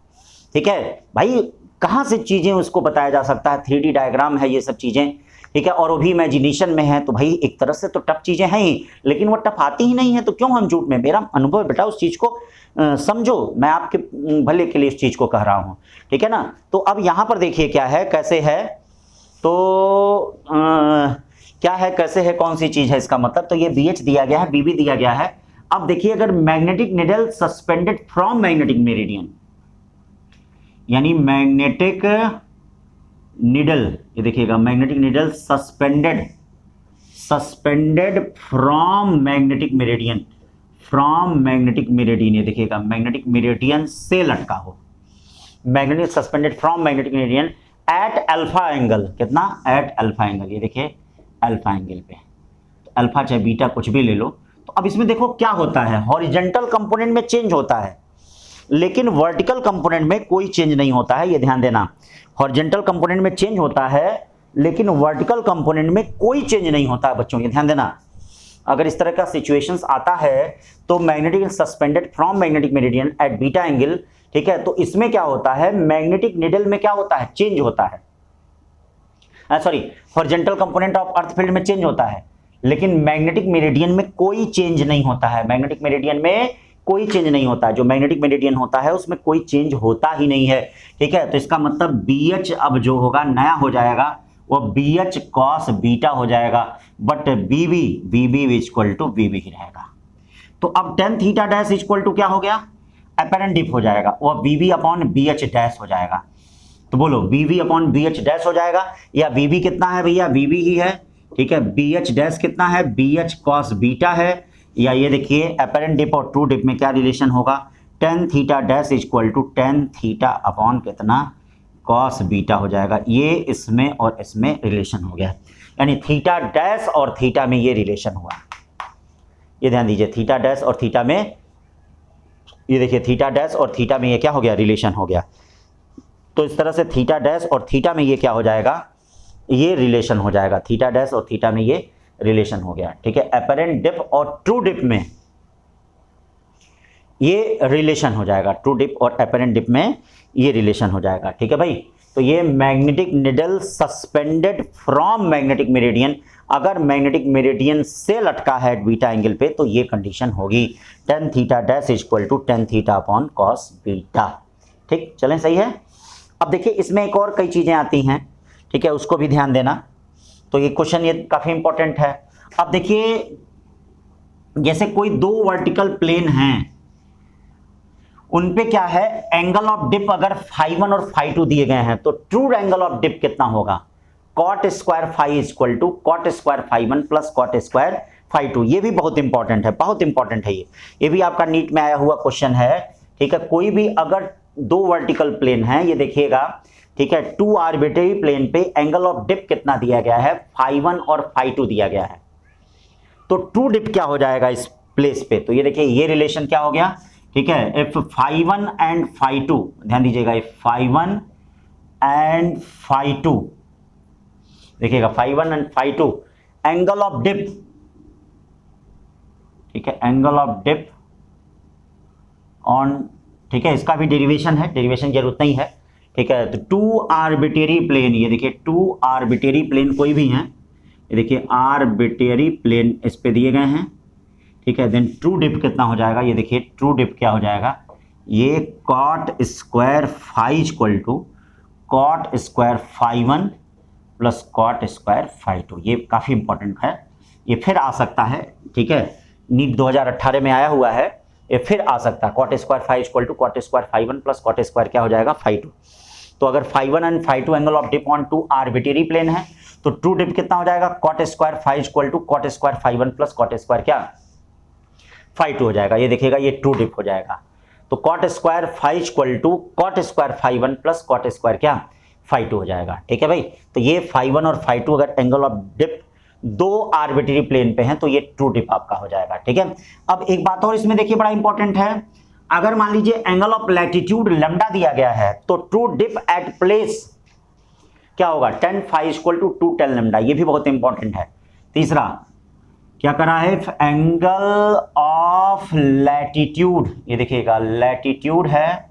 ठीक है भाई, कहाँ से चीजें उसको बताया जा सकता है, 3D डायग्राम है ये सब चीजें। ठीक है, और वो भी इमेजिनेशन में है, तो भाई एक तरह से तो टफ चीजें हैं ही, लेकिन वो टफ आती ही नहीं है, तो क्यों हम झूठ में। मेरा अनुभव है बेटा, उस चीज को समझो, मैं आपके भले के लिए इस चीज को कह रहा हूं। ठीक है ना। तो अब यहां पर देखिए क्या है, कैसे है, तो क्या है, कैसे है, कौन सी चीज है, इसका मतलब तो ये BH दिया गया है, BB दिया गया है। अब देखिए अगर magnetic needle suspended from magnetic meridian, यानी मैग्नेटिक निडल, ये देखिएगा magnetic needle suspended from magnetic meridian, from magnetic meridian, ये देखिएगा मैग्नेटिक मेरिडियन से लटका हो, magnetic suspended from magnetic meridian at alpha angle, कितना, एट अल्फा एंगल, ये देखिए अल्फा एंगल पे, तो अल्फा चाहे बीटा कुछ भी ले लो। तो अब इसमें देखो क्या होता है, हॉरिजॉन्टल कंपोनेंट में चेंज होता है, लेकिन वर्टिकल कंपोनेंट में कोई चेंज नहीं होता है, ये ध्यान देना। हॉरिजॉन्टल कंपोनेंट में चेंज होता है, लेकिन वर्टिकल कंपोनेंट में कोई चेंज नहीं होता है बच्चों, ये ध्यान देना। अगर इस तरह का सिचुएशंस आता है तो magnetic suspended from magnetic meridian at beta angle, ठीक है, तो इसमें क्या होता है, मैग्नेटिक निडल में क्या होता है, चेंज होता है, sorry horizontal component of earth field में चेंज होता है, लेकिन मैग्नेटिक मेरिडियन में कोई चेंज नहीं होता है। मैग्नेटिक मेरिडियन में कोई चेंज नहीं होता है, जो मैग्नेटिक मेरिडियन होता है उसमें कोई चेंज होता ही नहीं है। ठीक है, तो इसका मतलब BH अब जो होगा नया हो जाएगा, वो BH cos बीटा हो जाएगा, but BB equal to BB ही रहेगा। तो अब tan theta dash equal to क्या हो गया, एपेरेंट डिप हो जाएगा, वो BB अपॉन BH डैश हो जाएगा। तो बोलो BB अपॉन BH डैश हो जाएगा, या BB कितना है भैया, BB ही है। ठीक है, BH डैश कितना है, BH cos बीटा है, या ये देखिए एपेरेंट डिप और ट्रू डिप में क्या रिलेशन होगा, tan theta dash equal to tan theta upon कितना, cos बीटा हो जाएगा। ये इसमें और इसमें रिलेशन हो गया, यानी थीटा डैश और थीटा में ये रिलेशन हुआ। ये ध्यान दीजिए, थीटा डैश और थीटा में, ये देखिए थीटा डैश और थीटा में ये क्या हो गया, रिलेशन हो गया। तो इस तरह से थीटा डैश और थीटा में ये क्या हो जाएगा, ये रिलेशन हो जाएगा, थीटा डैश और थीटा में ये रिलेशन हो गया। ठीक है, एपेरेंट डिप और ट्रू डिप में ये रिलेशन हो जाएगा, ट्रू डिप और एपेरेंट डिप में ये रिलेशन हो जाएगा। ठीक है भाई, तो ये magnetic needle suspended from magnetic meridian, अगर मैग्नेटिक मेरिडियन से लटका है बीटा एंगल पे तो ये कंडीशन होगी tan theta dash equal to tan theta upon cos beta. ठीक, चलें, सही है। अब देखिए इसमें एक और कई चीज़ें आती हैं, ठीक है, उसको भी ध्यान देना। तो ये क्वेश्चन ये काफ़ी इंपॉर्टेंट है। अब देखिए जैसे कोई दो वर्टिकल प्लेन हैं, उन पे क्या है, एंगल ऑफ डिप अगर φ1 और φ2 दिए गए हैं तो ट्रू एंगल ऑफ डिप कितना होगा, cot square phi equal to cot square φ1 plus cot square φ2। ये भी बहुत इंपॉर्टेंट है, बहुत इंपॉर्टेंट है ये भी आपका नीट में आया हुआ क्वेश्चन है। ठीक है, कोई भी अगर दो वर्टिकल प्लेन है, ये देखिएगा, ठीक है, टू आर्बिट्रेरी प्लेन पे एंगल ऑफ डिप कितना दिया गया है, φ1 और φ2 दिया गया है, तो ट्रू डिप क्या हो जाएगा इस प्लेस पे। तो ये देखिए ये रिलेशन क्या हो गया, ठीक है, इफ φ1 एंड φ2, ध्यान दीजिएगा, इफ φ1 एंड φ2, देखिएगा φ1 एंड φ2 एंगल ऑफ डिप, ठीक है, एंगल ऑफ डिप ऑन, ठीक है, इसका भी डेरिवेशन है, डेरिवेशन की जरूरत नहीं है। ठीक है, तो टू आर्बिट्रेरी प्लेन, ये देखिए टू आर्बिट्रेरी प्लेन कोई भी हैं, ये देखिए आर्बिट्रेरी प्लेन इस पे दिए गए हैं, ठीक है, देन ट्रू डिप कितना हो जाएगा, ये देखिए ट्रू डिप क्या हो जाएगा, ये cot square phi equal to cot square φ1 plus cot square φ2। ये काफ़ी इंपॉर्टेंट है, ये फिर आ सकता है, ठीक है, नीट 2018 में आया हुआ है, ये फिर आ सकता है, cot square phi equal to cot square φ1 plus cot square क्या हो जाएगा φ2। तो अगर φ1 and φ2 angle of dip on two arbitrary plane है तो ट्रू डिप कितना हो जाएगा, cot square phi equal to cot square φ1 plus cot square क्या φ2 हो जाएगा। ये देखिएगा ये ट्रू डिप हो जाएगा। तो cot square phi equal to cot square φ1 plus cot square क्या φ2 हो जाएगा। ठीक है भाई, तो ये φ1 और φ2 अगर एंगल ऑफ डिप दो आर्बिट्रेरी प्लेन पे हैं तो ये ट्रू डिप आपका हो जाएगा। ठीक है, अब एक बात और इसमें देखिए बड़ा इंपॉर्टेंट है, अगर मान लीजिए एंगल ऑफ लैटिट्यूड लैम्डा दिया गया है तो ट्रू डिप एट प्लेस क्या होगा, tan phi equal to 2 tan lambda. ये भी बहुत इंपॉर्टेंट है। तीसरा क्या करा है, एंगल ऑफ लैटिट्यूड, ये देखिएगा लैटिट्यूड है,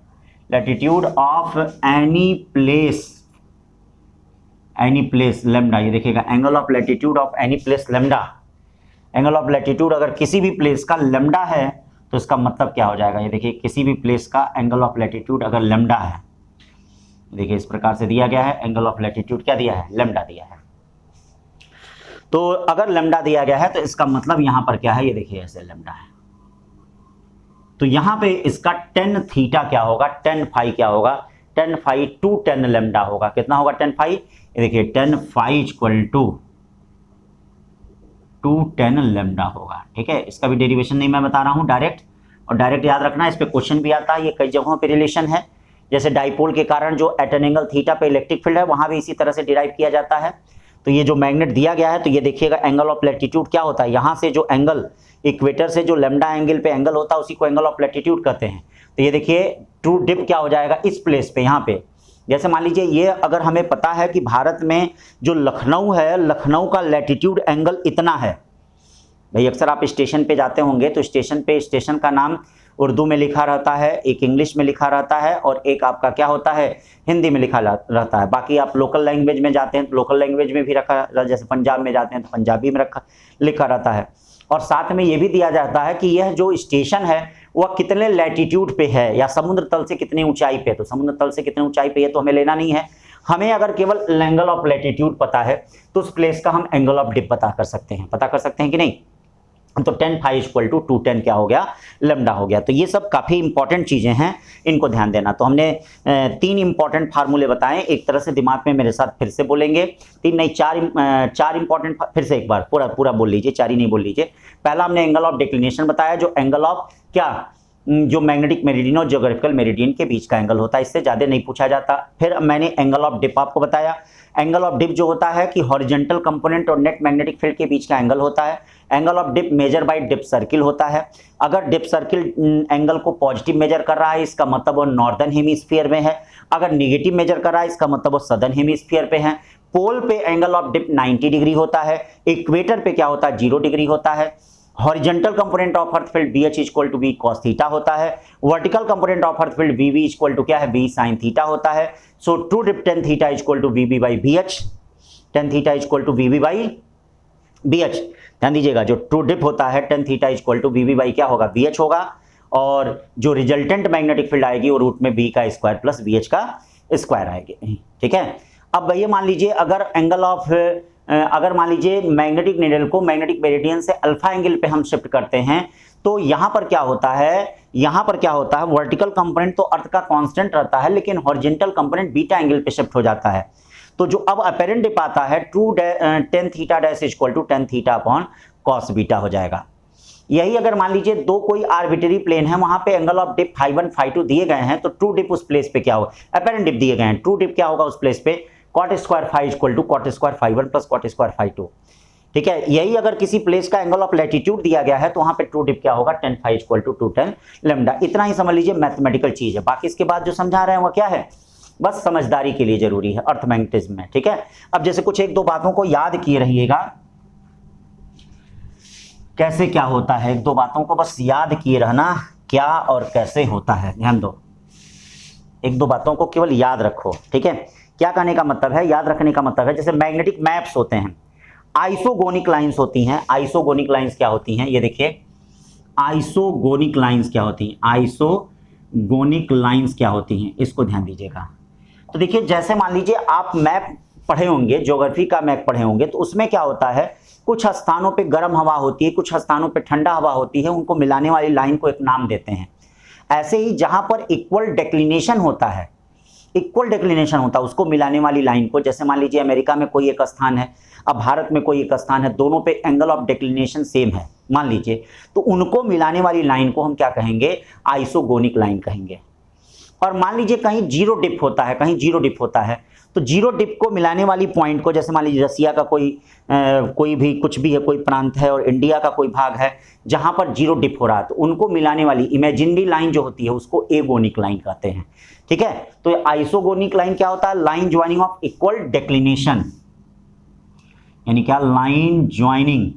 latitude of any place lambda, ये देखिएगा angle of latitude of any place lambda. Angle of latitude अगर किसी भी प्लेस का लैम्डा है तो इसका मतलब क्या हो जाएगा, ये देखिए किसी भी प्लेस का एंगल ऑफ लैटिट्यूड अगर लैम्डा है, देखिए इस प्रकार से दिया गया है, एंगल ऑफ लैटिट्यूड क्या दिया है, लैम्डा दिया है। तो अगर लैम्डा दिया गया है तो इसका मतलब यहां पर क्या है, ये देखिए ऐसे लैम्डा है, तो यहां पे इसका tan थीटा क्या होगा, tan फाई क्या होगा, tan फाई 2 tan लैम्डा होगा। कितना होगा tan फाई, ये देखिए tan phi equal to 2 tan lambda होगा। ठीक है, इसका भी डेरिवेशन नहीं मैं बता रहा हूं, डायरेक्ट, और डायरेक्ट याद रखना, इस पे क्वेश्चन भी आता है, ये कई जगहों पे रिलेशन है, जैसे डाइपोल के कारण जो एट एन एंगल थीटा पे इलेक्ट्रिक फील्ड है वहां भी इसी तरह से डिराइव किया जाता है। तो ये जो मैग्नेट दिया गया है तो ये देखिएगा एंगल ऑफ लैटिट्यूड क्या होता है, यहाँ से जो एंगल इक्वेटर से जो लैम्डा एंगल पे एंगल होता है उसी को एंगल ऑफ लैटिट्यूड कहते हैं। तो ये देखिए ट्रू डिप क्या हो जाएगा इस प्लेस पे, यहाँ पे जैसे मान लीजिए ये अगर हमें पता है कि भारत में जो लखनऊ है, लखनऊ का लैटिट्यूड एंगल इतना है, भाई अक्सर आप स्टेशन पे जाते होंगे तो स्टेशन पे स्टेशन का नाम उर्दू में लिखा रहता है, एक इंग्लिश में लिखा रहता है और एक आपका क्या होता है हिंदी में लिखा रहता है। बाकी आप लोकल लैंग्वेज में जाते हैं तो लोकल लैंग्वेज में भी रखा, जैसे पंजाब में जाते हैं तो पंजाबी में लिखा रहता है। और साथ में ये भी दिया जाता है कि यह जो स्टेशन है वह कितने लैटिट्यूड पे है या समुद्र तल से कितनी ऊंचाई पे है। तो समुद्र तल से कितनी ऊंचाई पे है तो हमें लेना नहीं है, हमें अगर केवल एंगल ऑफ लैटिट्यूड पता है तो उस प्लेस का हम एंगल ऑफ डिप पता कर सकते हैं कि नहीं। तो tan phi equal to 2 tan क्या हो गया, लैम्डा हो गया। तो ये सब काफ़ी इंपॉर्टेंट चीज़ें हैं, इनको ध्यान देना। तो हमने 3 इंपॉर्टेंट फार्मूले बताएं, एक तरह से दिमाग में मेरे साथ फिर से बोलेंगे, 3 नहीं 4 इंपॉर्टेंट, फिर से एक बार पूरा बोल लीजिए, 4 ही नहीं बोल लीजिए। पहला हमने एंगल ऑफ डिक्लिनेशन बताया, जो एंगल ऑफ क्या, जो मैग्नेटिक मेरिडियन और ज्योग्राफिकल मेरिडियन के बीच का एंगल होता है, इससे ज़्यादा नहीं पूछा जाता। फिर मैंने एंगल ऑफ डिप आपको बताया, एंगल ऑफ डिप जो होता है कि हॉरिजॉन्टल कंपोनेंट और नेट मैग्नेटिक फील्ड के बीच का एंगल होता है। Angle of dip measure by dip circle होता है, अगर डिप सर्किल एंगल को पॉजिटिव मेजर कर रहा है इसका मतलब वो नॉर्दर्न हेमिस्फीयर में है, अगर निगेटिव मेजर कर रहा है इसका मतलब वो सदर्न हेमिस्फीयर पे है। पोल पे एंगल ऑफ डिप 90 डिग्री होता है, इक्वेटर पे क्या होता है 0 डिग्री होता है। Horizontal component of earth field BH equal to B cos theta होता है। Vertical component of earth field VB equal to क्या है, बी साइन थीटा होता है। So true dip tan theta equal to VB by BH, tan theta equal to VB by BH। ध्यान दीजिएगा, जो true dip होता है tan theta equal to VB by क्या होगा, BH होगा, और जो रिजल्टेंट मैग्नेटिक फील्ड आएगी वो रूट में B का स्क्वायर प्लस BH का स्क्वायर आएगी। ठीक है, अब भैया मान लीजिए अगर एंगल ऑफ अगर मान लीजिए मैग्नेटिक नीडल को मैग्नेटिक मेरिडियन से अल्फा एंगल पे हम शिफ्ट करते हैं, तो यहां पर क्या होता है, यहां पर क्या होता है, वर्टिकल कंपोनेंट तो अर्थ का कांस्टेंट रहता है, लेकिन हॉरिजॉन्टल कंपोनेंट बीटा एंगल पे शिफ्ट हो जाता है। तो जो अब अपेरेंट डिप आता है true tan theta dash equal to tan theta upon cos beta हो जाएगा। यही अगर मान लीजिए दो कोई आर्बिट्रेरी प्लेन है, वहां पे angle of dip phi 1 phi 2 दिए गए हैं, तो ट्रू डिप उस प्लेस पे क्या होगा, अपेरेंट डिप दिए गए हैं, ट्रू डिप क्या होगा उस प्लेस पे, cot square phi equal to cot square phi 1 plus cot square phi 2। ठीक है, यही अगर किसी प्लेस का एंगल ऑफ लैटिट्यूड दिया गया है तो वहां पे ट्रू डिप क्या होगा, tan phi equal to 210 lambda. इतना ही समझ लीजिए मैथमेटिकल चीज है, बाकी इसके बाद जो समझा रहे हैं वो क्या है, बस समझदारी के लिए जरूरी है अर्थ मैग्नेटिज्म में। ठीक है, अब जैसे कुछ एक दो बातों को याद किए रहिएगा, कैसे क्या होता है, एक दो बातों को बस याद किए रहना, क्या और कैसे होता है, ध्यान दो, एक दो बातों को केवल याद रखो। ठीक है, क्या कहने का मतलब है, याद रखने का मतलब है, जैसे मैग्नेटिक मैप्स होते हैं, आइसोगोनिक लाइंस होती हैं। आइसोगोनिक लाइंस क्या होती हैं, ये देखिए, आइसोगोनिक लाइंस क्या होती हैं, आइसोगोनिक लाइंस क्या होती हैं, इसको ध्यान दीजिएगा। तो देखिए, जैसे मान लीजिए आप मैप पढ़े होंगे, ज्योग्राफी का मैप पढ़े होंगे, तो उसमें क्या होता है, कुछ स्थानों पे गर्म हवा होती है, कुछ स्थानों पे ठंडा हवा होती है, उनको मिलाने वाली लाइन को एक नाम देते हैं। ऐसे ही जहां पर इक्वल डिक्लिनेशन होता है, इक्वल डिक्लिनेशन होता है, उसको मिलाने वाली लाइन को, जैसे मान लीजिए अमेरिका में कोई एक स्थान है, अब भारत में कोई एक स्थान है, दोनों पे एंगल ऑफ डिक्लिनेशन सेम है मान लीजिए, तो उनको मिलाने वाली लाइन को हम क्या कहेंगे, आइसोगोनिक लाइन कहेंगे। और मान लीजिए कहीं जीरो डिप होता है, कहीं जीरो डिप होता है, तो जीरो डिप को मिलाने वाली पॉइंट को, जैसे मान लीजिए रसिया का कोई भी कुछ भी है, कोई प्रांत है, और इंडिया का कोई भाग है जहां पर जीरो डिप हो रहा है, तो उनको मिलाने वाली इमेजिनरी लाइन जो होती है उसको एगोनिक लाइन कहते हैं। ठीक है, तो आइसोगोनिक लाइन क्या होता है, line joining of equal declination, यानी क्या, लाइन ज्वाइनिंग।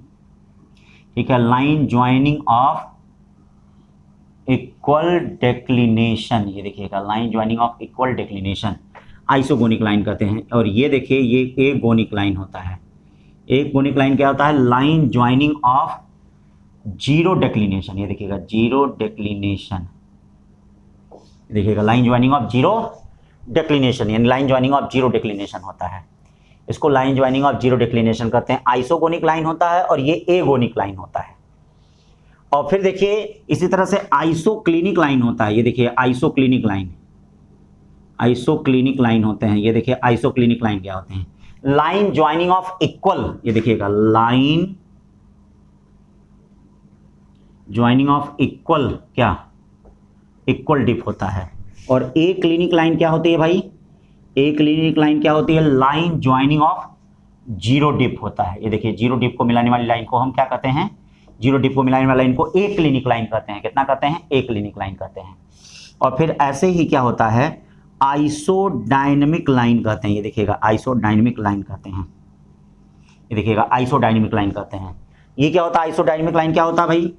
ठीक है, line joining of equal declination, ये देखिएगा, line joining of equal declination isogonic line कहते हैं। और ये देखिए, ये एगोनिक लाइन होता है। एगोनिक लाइन क्या होता है, line joining of zero declination, ये देखिएगा, जीरो डिक्लिनेशन, देखिएगा, line joining of zero declination, यानी line joining of zero declination होता है, इसको line joining of zero declination कहते हैं। आइसोगोनिक लाइन होता है और ये एगोनिक लाइन होता है। और फिर देखिए इसी तरह से आइसोक्लिनिक लाइन होता है, ये देखिए आइसोक्लिनिक लाइन, आइसोक्लिनिक लाइन होते हैं, ये देखिए आइसोक्लिनिक लाइन क्या होते हैं, लाइन ज्वाइनिंग ऑफ इक्वल, ये देखिएगा, लाइन ज्वाइनिंग ऑफ इक्वल क्या, इक्वल डिप होता है। और ए क्लिनिक लाइन क्या होती है भाई, ए क्लिनिक लाइन क्या होती है, line joining of zero dip होता है। ये देखिए, जीरो डिप को मिलाने वाली लाइन को हम क्या कहते हैं, जीरो डिप को मिलाने वाली लाइन को ए क्लिनिक लाइन कहते हैं। कितना कहते हैं, ए क्लिनिक लाइन कहते हैं। और फिर ऐसे ही क्या होता है, आइसोडायनेमिक लाइन कहते हैं, ये देखिएगा, आइसोडायनेमिक लाइन कहते हैं, ये देखिएगा, आइसोडायनेमिक लाइन कहते हैं। ये क्या होता है, आइसोडायनेमिक लाइन क्या होता है भाई,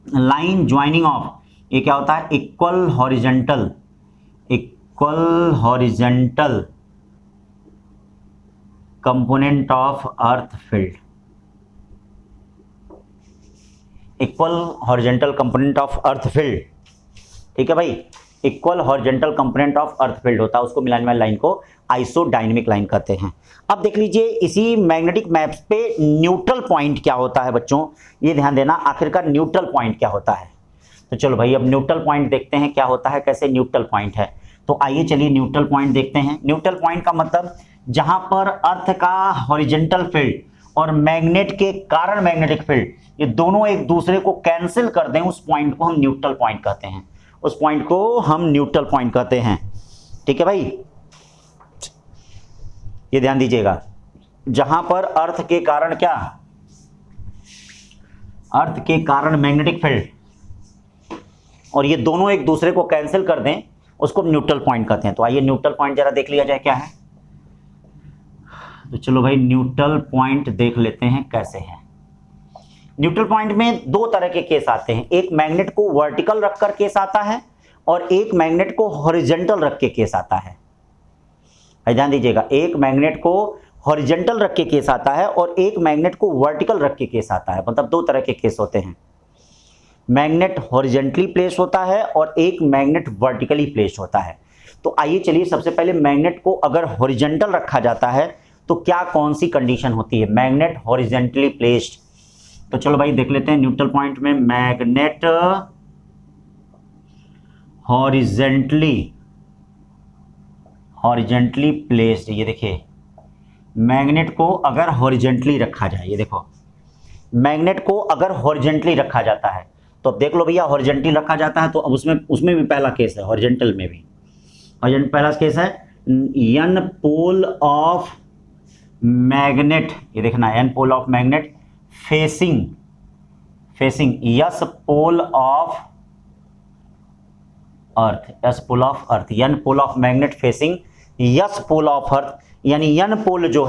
लाइन ज्वाइनिंग ऑफ, ये क्या होता है, equal horizontal, equal horizontal component of earth field, equal horizontal component of earth field. ठीक है भाई, equal horizontal component of earth field होता है, उसको मिलाने वाली लाइन को आइसोडायनेमिक लाइन कहते हैं। अब देख लीजिए इसी मैग्नेटिक मैप्स पे न्यूट्रल पॉइंट क्या होता है बच्चों, ये ध्यान देना, आखिरकार न्यूट्रल पॉइंट क्या होता है। तो चलो भाई अब न्यूट्रल पॉइंट देखते हैं क्या होता है, कैसे न्यूट्रल पॉइंट है। तो आइए चलिए न्यूट्रल पॉइंट देखते हैं। न्यूट्रल पॉइंट का मतलब जहां पर अर्थ का हॉरिजॉन्टल फील्ड और मैग्नेट के कारण मैग्नेटिक फील्ड, ये दोनों एक दूसरे को कैंसिल कर दें, उस पॉइंट को हम न्यूट्रल पॉइंट कहते हैं, उस पॉइंट को हम न्यूट्रल पॉइंट कहते हैं। ठीक है भाई, ये ध्यान दीजिएगा, जहां पर अर्थ के कारण क्या, अर्थ के कारण मैग्नेटिक फील्ड और ये दोनों एक दूसरे को कैंसिल कर दें, उसको न्यूट्रल पॉइंट कहते हैं। तो आइए न्यूट्रल पॉइंट जरा देख लिया जाए क्या है। तो चलो भाई न्यूट्रल पॉइंट देख लेते हैं कैसे है। न्यूट्रल पॉइंट में दो तरह के केस आते हैं, एक मैग्नेट को वर्टिकल रखकर केस आता है और एक मैग्नेट को हॉरिजॉन्टल रख के केस आता है। ध्यान दीजिएगा, एक मैग्नेट को हॉरिजॉन्टल रख के केस आता है और एक मैग्नेट को वर्टिकल रख के केस आता है। मतलब दो तरह के केस होते हैं, मैग्नेट हॉरिजॉन्टली प्लेस होता है और एक मैग्नेट वर्टिकली प्लेस होता है। तो आइए चलिए, सबसे पहले मैग्नेट को अगर हॉरिजॉन्टल रखा जाता है तो क्या कौन सी कंडीशन होती है, मैग्नेट हॉरिजॉन्टली प्लेस्ड। तो चलो भाई देख लेते हैं, न्यूट्रल पॉइंट में मैग्नेट हॉरिजॉन्टली प्लेस्ड, ये देखिए मैग्नेट को अगर हॉरिजॉन्टली रखा जाए, ये देखो मैग्नेट को अगर हॉरिजॉन्टली रखा जाता है तो अब देख लो भैया, हॉरिजॉन्टली रखा जाता है तो अब उसमें भी पहला केस है, हॉरिजॉन्टल में भी पहला केस है n पोल ऑफ मैग्नेट, ये देखना n pole of magnet facing s pole of earth, s pole of earth, n pole of magnet facing s pole of earth, यानी n पोल जो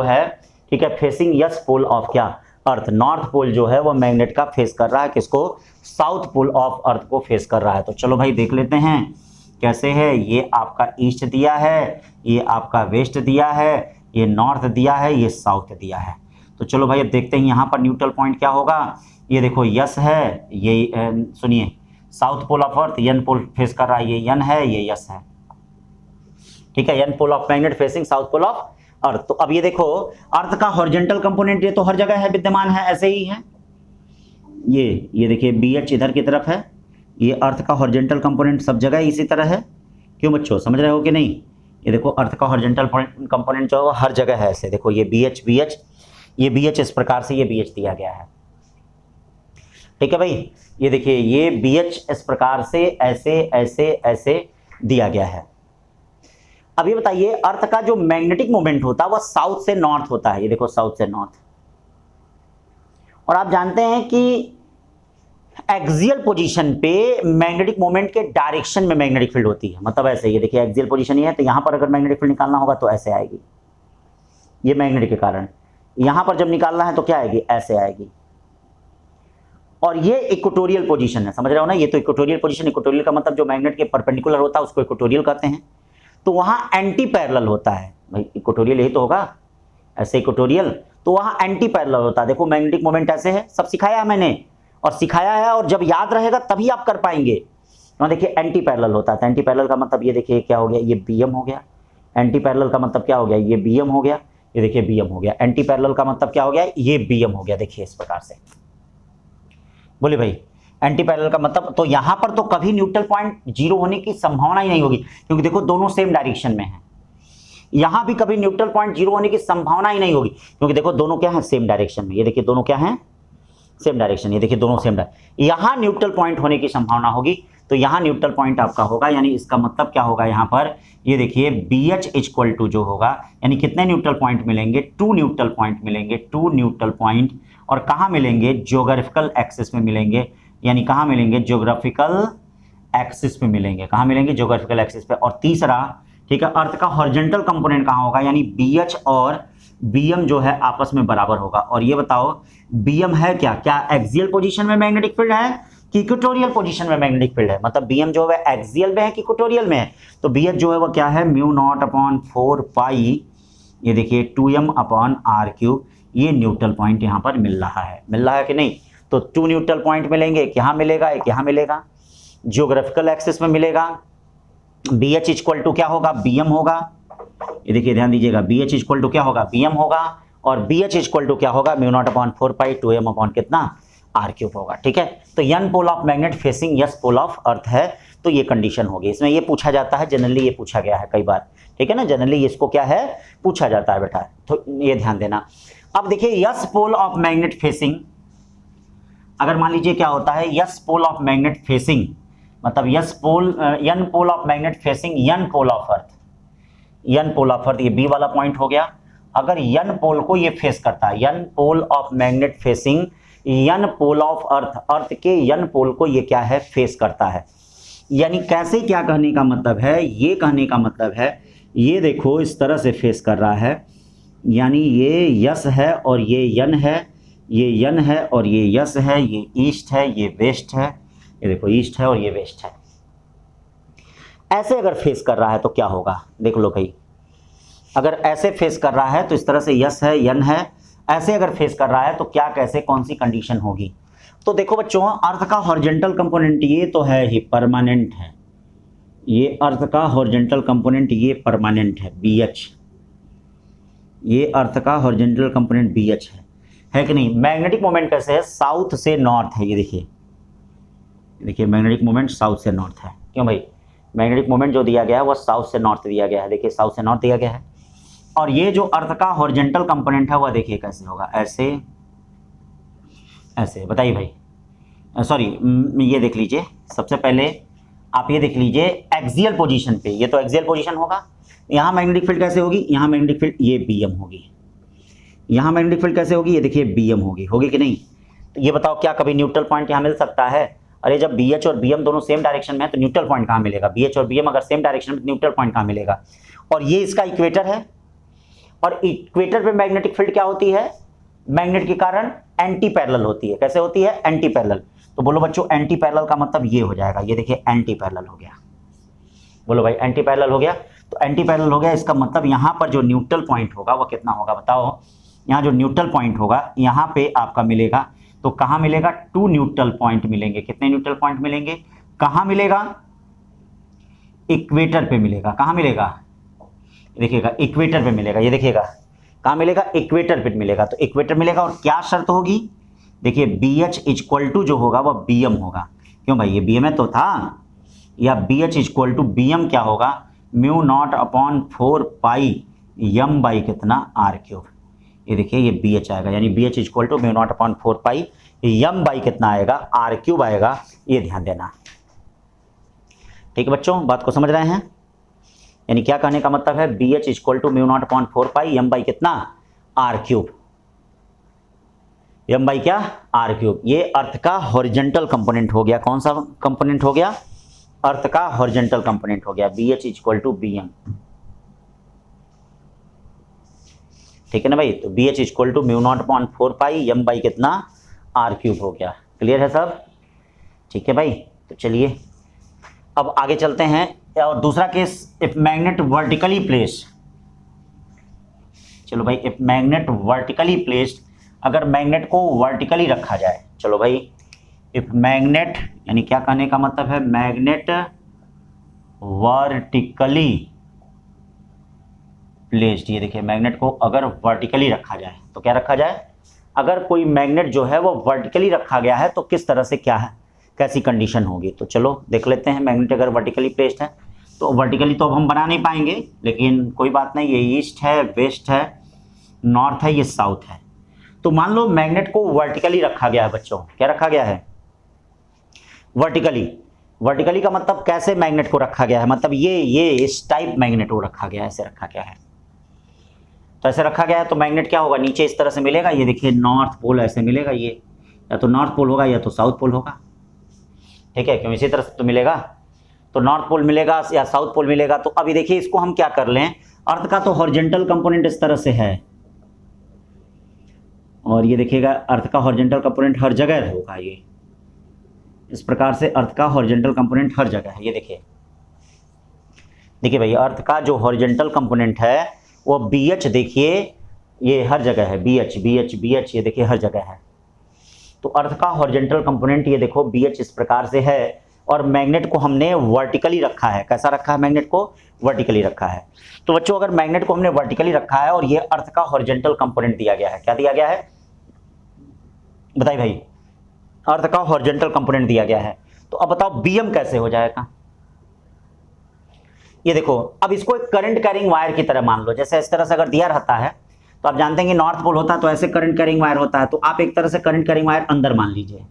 है ठीक है, फेसिंग s पोल ऑफ क्या, अर्थ। North pole जो है वो मैग्नेट का फेस कर रहा है किसको, साउथ पोल ऑफ अर्थ को फेस कर रहा है। तो चलो भाई देख लेते हैं कैसे है, ये आपका ईस्ट दिया है, ये आपका वेस्ट दिया है, ये नॉर्थ दिया है, ये साउथ दिया है। तो चलो भाई अब देखते हैं यहाँ पर न्यूट्रल पॉइंट क्या होगा। ये देखो यस है, ये सुनिए south pole of earth, n pole face कर रहा है, ये n है, ये यस है, ठीक है, n pole of magnet facing south pole of earth. तो अब ये देखो अर्थ का हॉरिजॉन्टल कंपोनेंट ये तो हर जगह है, विद्यमान है, ऐसे ही है। ये देखिए BH इधर की तरफ है, ये अर्थ का हॉरिजॉन्टल कंपोनेंट सब जगह इसी तरह है। क्यों बच्चों, समझ रहे हो कि नहीं? ये देखो अर्थ का हॉरिजॉन्टल कंपोनेंट जो है हर जगह है ऐसे। देखो ये BH ये BH इस प्रकार से ये BH दिया गया है, ठीक है भाई। ये देखिए ये BH इस प्रकार से ऐसे ऐसे ऐसे दिया गया है। अब ये बताइए अर्थ का जो मैग्नेटिक मोमेंट होता है वह साउथ से नॉर्थ होता है, ये देखो साउथ से नॉर्थ। और आप जानते हैं कि एक्सियल पोजीशन पे मैग्नेटिक मोमेंट के डायरेक्शन में मैग्नेटिक फील्ड होती है। मतलब ऐसे, ये देखिए एक्सियल पोजीशन ये है तो यहां पर अगर मैग्नेटिक फील्ड निकालना होगा तो ऐसे आएगी, ये मैग्नेटिक के कारण। यहां पर जब निकालना है तो क्या आएगी, ऐसे आएगी। और ये इक्वेटोरियल पोजीशन है, समझ रहे हो ना, ये तो इक्वेटोरियल पोजीशन, इक्वेटोरियल का मतलब जो मैग्नेट के परपेंडिकुलर होता है उसको इक्वेटोरियल कहते हैं। तो वहां एंटी पैरेलल होता है भाई, इक्वेटोरियल यही तो होगा, ऐसे इक्वेटोरियल, तो वहां एंटी पैरेलल होता है। देखो मैग्नेटिक मोमेंट ऐसे है, सब सिखाया है मैंने और सिखाया है, और जब याद रहेगा तभी आप कर पाएंगे। तो देखिए एंटी पैरेलल होता है, तो एंटी पैरेलल का मतलब ये देखिए क्या हो गया, ये BM हो गया। एंटी पैरेलल का मतलब क्या हो गया, ये BM हो गया, ये देखिए BM हो गया। एंटी पैरेलल का मतलब क्या हो गया, ये BM हो गया। देखिए इस प्रकार से बोले भाई एंटी पैरेलल का मतलब, तो यहां पर तो कभी न्यूट्रल पॉइंट जीरो होने की संभावना ही नहीं होगी, क्योंकि देखो दोनों सेम डायरेक्शन में है। यहां भी कभी न्यूट्रल पॉइंट जीरो होने की संभावना ही नहीं होगी, क्योंकि देखो दोनों क्या है, सेम डायरेक्शन में। ये देखिए दोनों क्या है, सेम डायरेक्शन। ये देखिए दोनों सेम डायरेक्शन। यहां न्यूट्रल पॉइंट होने की संभावना होगी, तो यहां न्यूट्रल पॉइंट आपका होगा, यानी इसका मतलब क्या होगा यहां पर, ये देखिए BH इक्वल टू जो होगा, यानी कितने न्यूट्रल पॉइंट मिलेंगे, 2 न्यूट्रल पॉइंट मिलेंगे, 2 न्यूट्रल पॉइंट। और कहां मिलेंगे, ज्योग्राफिकल एक्सिस में मिलेंगे, यानी कहां मिलेंगे, ज्योग्राफिकल एक्सिस पे मिलेंगे। कहां मिलेंगे, ज्योग्राफिकल एक्सिस पे। और तीसरा, ठीक है, अर्थ का हॉरिजॉन्टल कंपोनेंट कहां होगा, यानी BH और BM जो है आपस में बराबर होगा। और ये बताओ BM है क्या, क्या एक्सियल पोजीशन में मैग्नेटिक फील्ड है कि इक्वेटोरियल पोजीशन में मैग्नेटिक फील्ड है? मतलब BM जो है एक्सियल में है कि इक्वेटोरियल में है? तो BH जो है वो क्या है, μ0/4 पाई, ये देखिए 2m/r3। ये न्यूट्रल पॉइंट यहाँ पर मिल रहा है कि नहीं? तो 2 न्यूट्रल पॉइंट मिलेंगे, एक यहाँ मिलेगा, एक यहाँ मिलेगा, ज्योग्राफिकल एक्सिस में मिलेगा। BH इक्वल टू क्या होगा, BM होगा। ये देखिए ध्यान दीजिएगा, BH इक्वल टू क्या होगा, BM होगा। और BH इक्वल टू क्या होगा, μ0/4 पाई 2m/ कितना, r3 होगा। ठीक है, तो n pole of magnet facing s pole of earth है, तो ये कंडीशन होगी। इसमें ये पूछा जाता है, जनरली ये पूछा गया है कई बार, ठीक है ना, जनरली इसको क्या है, पूछा जाता है बेटा, तो ये ध्यान देना। अब देखिए s pole of magnet facing, अगर मान लीजिए क्या होता है, s pole of magnet facing, मतलब n pole of magnet facing n pole of earth, n pole of earth, ये B वाला पॉइंट हो गया। अगर n पोल को ये फेस करता है, n pole of magnet facing n pole of earth, earth के n पोल को ये क्या है, फेस करता है। यानी कैसे, क्या कहने का मतलब है, ये कहने का मतलब है, ये देखो इस तरह से फेस कर रहा है, यानी ये यस है और ये n है, ये यन है और ये यस है, ये ईस्ट है, ये वेस्ट है, ये देखो ईस्ट है और ये वेस्ट है। ऐसे अगर फेस कर रहा है तो क्या होगा, देख लो भाई। अगर ऐसे फेस कर रहा है तो इस तरह से यस है, यन है। ऐसे अगर फेस कर रहा है तो क्या, कैसे, कौन सी कंडीशन होगी। तो देखो बच्चों, अर्थ का हॉरिजॉन्टल कंपोनेंट ये तो है ही परमानेंट है, ये अर्थ का हॉरिजॉन्टल कंपोनेंट ये परमानेंट है BH, ये अर्थ का हॉरिजॉन्टल कंपोनेंट BH है कि नहीं। मैग्नेटिक मोमेंट कैसे है, साउथ से नॉर्थ है। ये देखिए मैग्नेटिक मोमेंट साउथ से नॉर्थ है। क्यों भाई, मैग्नेटिक मोमेंट जो दिया गया है वो साउथ से नॉर्थ दिया गया है। देखिए साउथ से नॉर्थ दिया गया है। और ये जो अर्थ का हॉरिजॉन्टल कंपोनेंट है वह देखिए कैसे होगा, ऐसे ऐसे। बताइए भाई, सॉरी ये देख लीजिए, सबसे पहले आप ये देख लीजिए एक्सियल पोजीशन पे, ये तो एक्सियल पोजीशन होगा। यहाँ मैग्नेटिक फील्ड कैसे होगी, यहाँ मैग्नेटिक फील्ड ये BM होगी। यहाँ मैग्नेटिक फील्ड कैसे होगी, ये देखिए BM होगी कि नहीं। तो ये बताओ क्या कभी न्यूट्रल पॉइंट यहाँ मिल सकता है। अरे जब BH और BM दोनों सेम डायरेक्शन में है तो न्यूट्रल पॉइंट कहाँ मिलेगा। BH और BM अगर सेम डायरेक्शन में, न्यूट्रल पॉइंट कहाँ मिलेगा। और ये इसका इक्वेटर है, और इक्वेटर पे मैग्नेटिक फील्ड क्या होती है, मैग्नेट के कारण एंटी पैरेलल होती है। कैसे होती है, एंटी पैरेलल। तो बोलो बच्चों एंटी पैरेलल का मतलब ये हो जाएगा, ये देखिए एंटी पैरेलल हो गया। बोलो भाई एंटी पैरेलल हो गया। तो एंटी पैरेलल हो गया, इसका मतलब यहाँ पर जो न्यूट्रल पॉइंट होगा वो कितना होगा बताओ। यहाँ जो न्यूट्रल पॉइंट होगा यहाँ पे आपका मिलेगा, तो कहाँ मिलेगा, 2 न्यूट्रल पॉइंट मिलेंगे। कितने न्यूट्रल पॉइंट मिलेंगे, कहाँ मिलेगा, इक्वेटर पे मिलेगा। कहाँ मिलेगा, देखिएगा इक्वेटर पे मिलेगा। ये देखिएगा कहाँ मिलेगा, इक्वेटर पे मिलेगा। तो इक्वेटर मिलेगा और क्या शर्त होगी, देखिए BH इक्वल टू जो होगा वह BM होगा। क्यों भाई, ये BM है तो था, या BH इक्वल टू BM क्या होगा, μ0/4 पाई m बाई कितना r³। ये देखिए ये BH आएगा, यानी BH equal to μ0/4 pi m by कितना आएगा, r³ आएगा। ये ध्यान देना, ठीक है बच्चों, बात को समझ रहे हैं। यानी क्या कहने का मतलब है, BH equal to μ0/4 pi m by कितना, r³। m बाई क्या, r³। ये अर्थ का हॉरिजॉन्टल कंपोनेंट हो गया। कौन सा कंपोनेंट हो गया, अर्थ का हॉरिजॉन्टल कंपोनेंट हो गया, BH इक्वल टू BM। ठीक है ना भाई। तो BH equal to μ0/4 pi m by कितना, r³ हो गया। क्लियर है सब, ठीक है भाई। तो चलिए अब आगे चलते हैं। और दूसरा case, if magnet vertically placed. चलो भाई, इफ मैग्नेट वर्टिकली प्लेस्ड, अगर मैग्नेट को वर्टिकली रखा जाए। चलो भाई, इफ मैग्नेट, यानी क्या कहने का मतलब है, मैग्नेट वर्टिकली प्लेस्ड। ये देखिए मैग्नेट को अगर वर्टिकली रखा जाए तो क्या रखा जाए, अगर कोई मैग्नेट जो है वो वर्टिकली रखा गया है तो किस तरह से क्या है, कैसी कंडीशन होगी। तो चलो देख लेते हैं। मैग्नेट अगर वर्टिकली प्लेस्ड है तो वर्टिकली तो अब हम बना नहीं पाएंगे, लेकिन कोई बात नहीं। ये ईस्ट है, वेस्ट है, नॉर्थ है, ये साउथ है। तो मान लो मैग्नेट को वर्टिकली रखा गया है बच्चों। क्या रखा गया है, वर्टिकली। वर्टिकली का मतलब कैसे मैग्नेट को रखा गया है, मतलब ये इस टाइप मैग्नेट को रखा गया है, ऐसे रखा गया है। तो ऐसे रखा गया है तो मैग्नेट क्या होगा, नीचे इस तरह से मिलेगा। ये देखिए नॉर्थ पोल ऐसे मिलेगा, ये या तो नॉर्थ पोल होगा या तो साउथ पोल होगा। ठीक है, क्यों, इसी तरह से तो मिलेगा। तो नॉर्थ पोल मिलेगा या साउथ पोल मिलेगा। तो अभी देखिए इसको हम क्या कर लें, अर्थ का तो हॉरिजॉन्टल कंपोनेंट इस तरह से है, और ये देखिएगा अर्थ का हॉरिजॉन्टल कंपोनेंट हर जगह होगा। ये इस प्रकार से अर्थ का हॉरिजॉन्टल कंपोनेंट हर जगह है। ये देखिए भाई, अर्थ का जो हॉरिजॉन्टल कंपोनेंट है वो BH, देखिए ये हर जगह है, BH BH BH, ये देखिए हर जगह है। तो अर्थ का हॉरिजॉन्टल कंपोनेंट ये देखो BH इस प्रकार से है, और मैग्नेट को हमने वर्टिकली रखा है। कैसा रखा है, मैग्नेट को वर्टिकली रखा है। तो बच्चों अगर मैग्नेट को हमने वर्टिकली रखा है और ये अर्थ का हॉरिजॉन्टल कंपोनेंट दिया गया है, क्या दिया गया है बताइए भाई, अर्थ का हॉरिजॉन्टल कंपोनेंट दिया गया है। तो अब बताओ BM कैसे हो जाएगा। ये देखो, अब इसको एक करंट कैरिंग वायर की तरह मान लो। जैसे इस तरह से अगर दिया रहता है तो आप जानते हैं कि नॉर्थ पोल होता है, तो ऐसे करंट कैरिंग वायर होता है। तो आप एक तरह से करंट कैरिंग वायर अंदर मान लीजिए।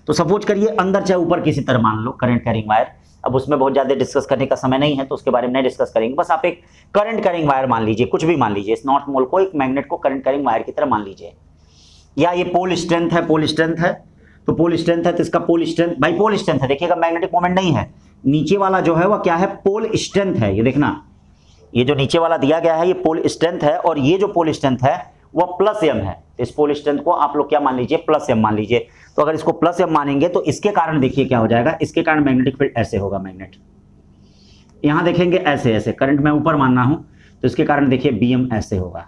तो सपोज करिए अंदर चाहे ऊपर किसी तरह मान लो करंट कैरिंग वायर। अब उसमें बहुत ज़्यादा डिस्कस करने का समय नहीं है, तो उसके बारे में नहीं डिस्कस करेंगे। बस आप एक करंट कैरिंग वायर मान लीजिए, कुछ भी मान लीजिए। इस नॉर्थ पोल को, एक मैग्नेट को करंट कैरिंग वायर की तरह मान लीजिए। या ये पोल स्ट्रेंथ है, पोल स्ट्रेंथ है, तो पोल स्ट्रेंथ है तो इसका पोल स्ट्रेंथ, भाई पोल स्ट्रेंथ है। देखिएगा मैग्नेटिक मोमेंट नहीं है, नीचे वाला जो है वह क्या है, पोल स्ट्रेंथ है। ये देखना, ये जो नीचे वाला दिया गया है ये पोल स्ट्रेंथ है, और ये जो पोल स्ट्रेंथ है वह +m है। तो इस पोल स्ट्रेंथ को आप लोग क्या मान लीजिए, प्लस एम मान लीजिए। तो अगर इसको प्लस एम मानेंगे तो इसके कारण देखिए क्या हो जाएगा, इसके कारण मैग्नेटिक फील्ड ऐसे होगा, मैग्नेट यहां देखेंगे ऐसे ऐसे, करंट मैं ऊपर मानना हूं तो इसके कारण देखिए बीएम ऐसे होगा।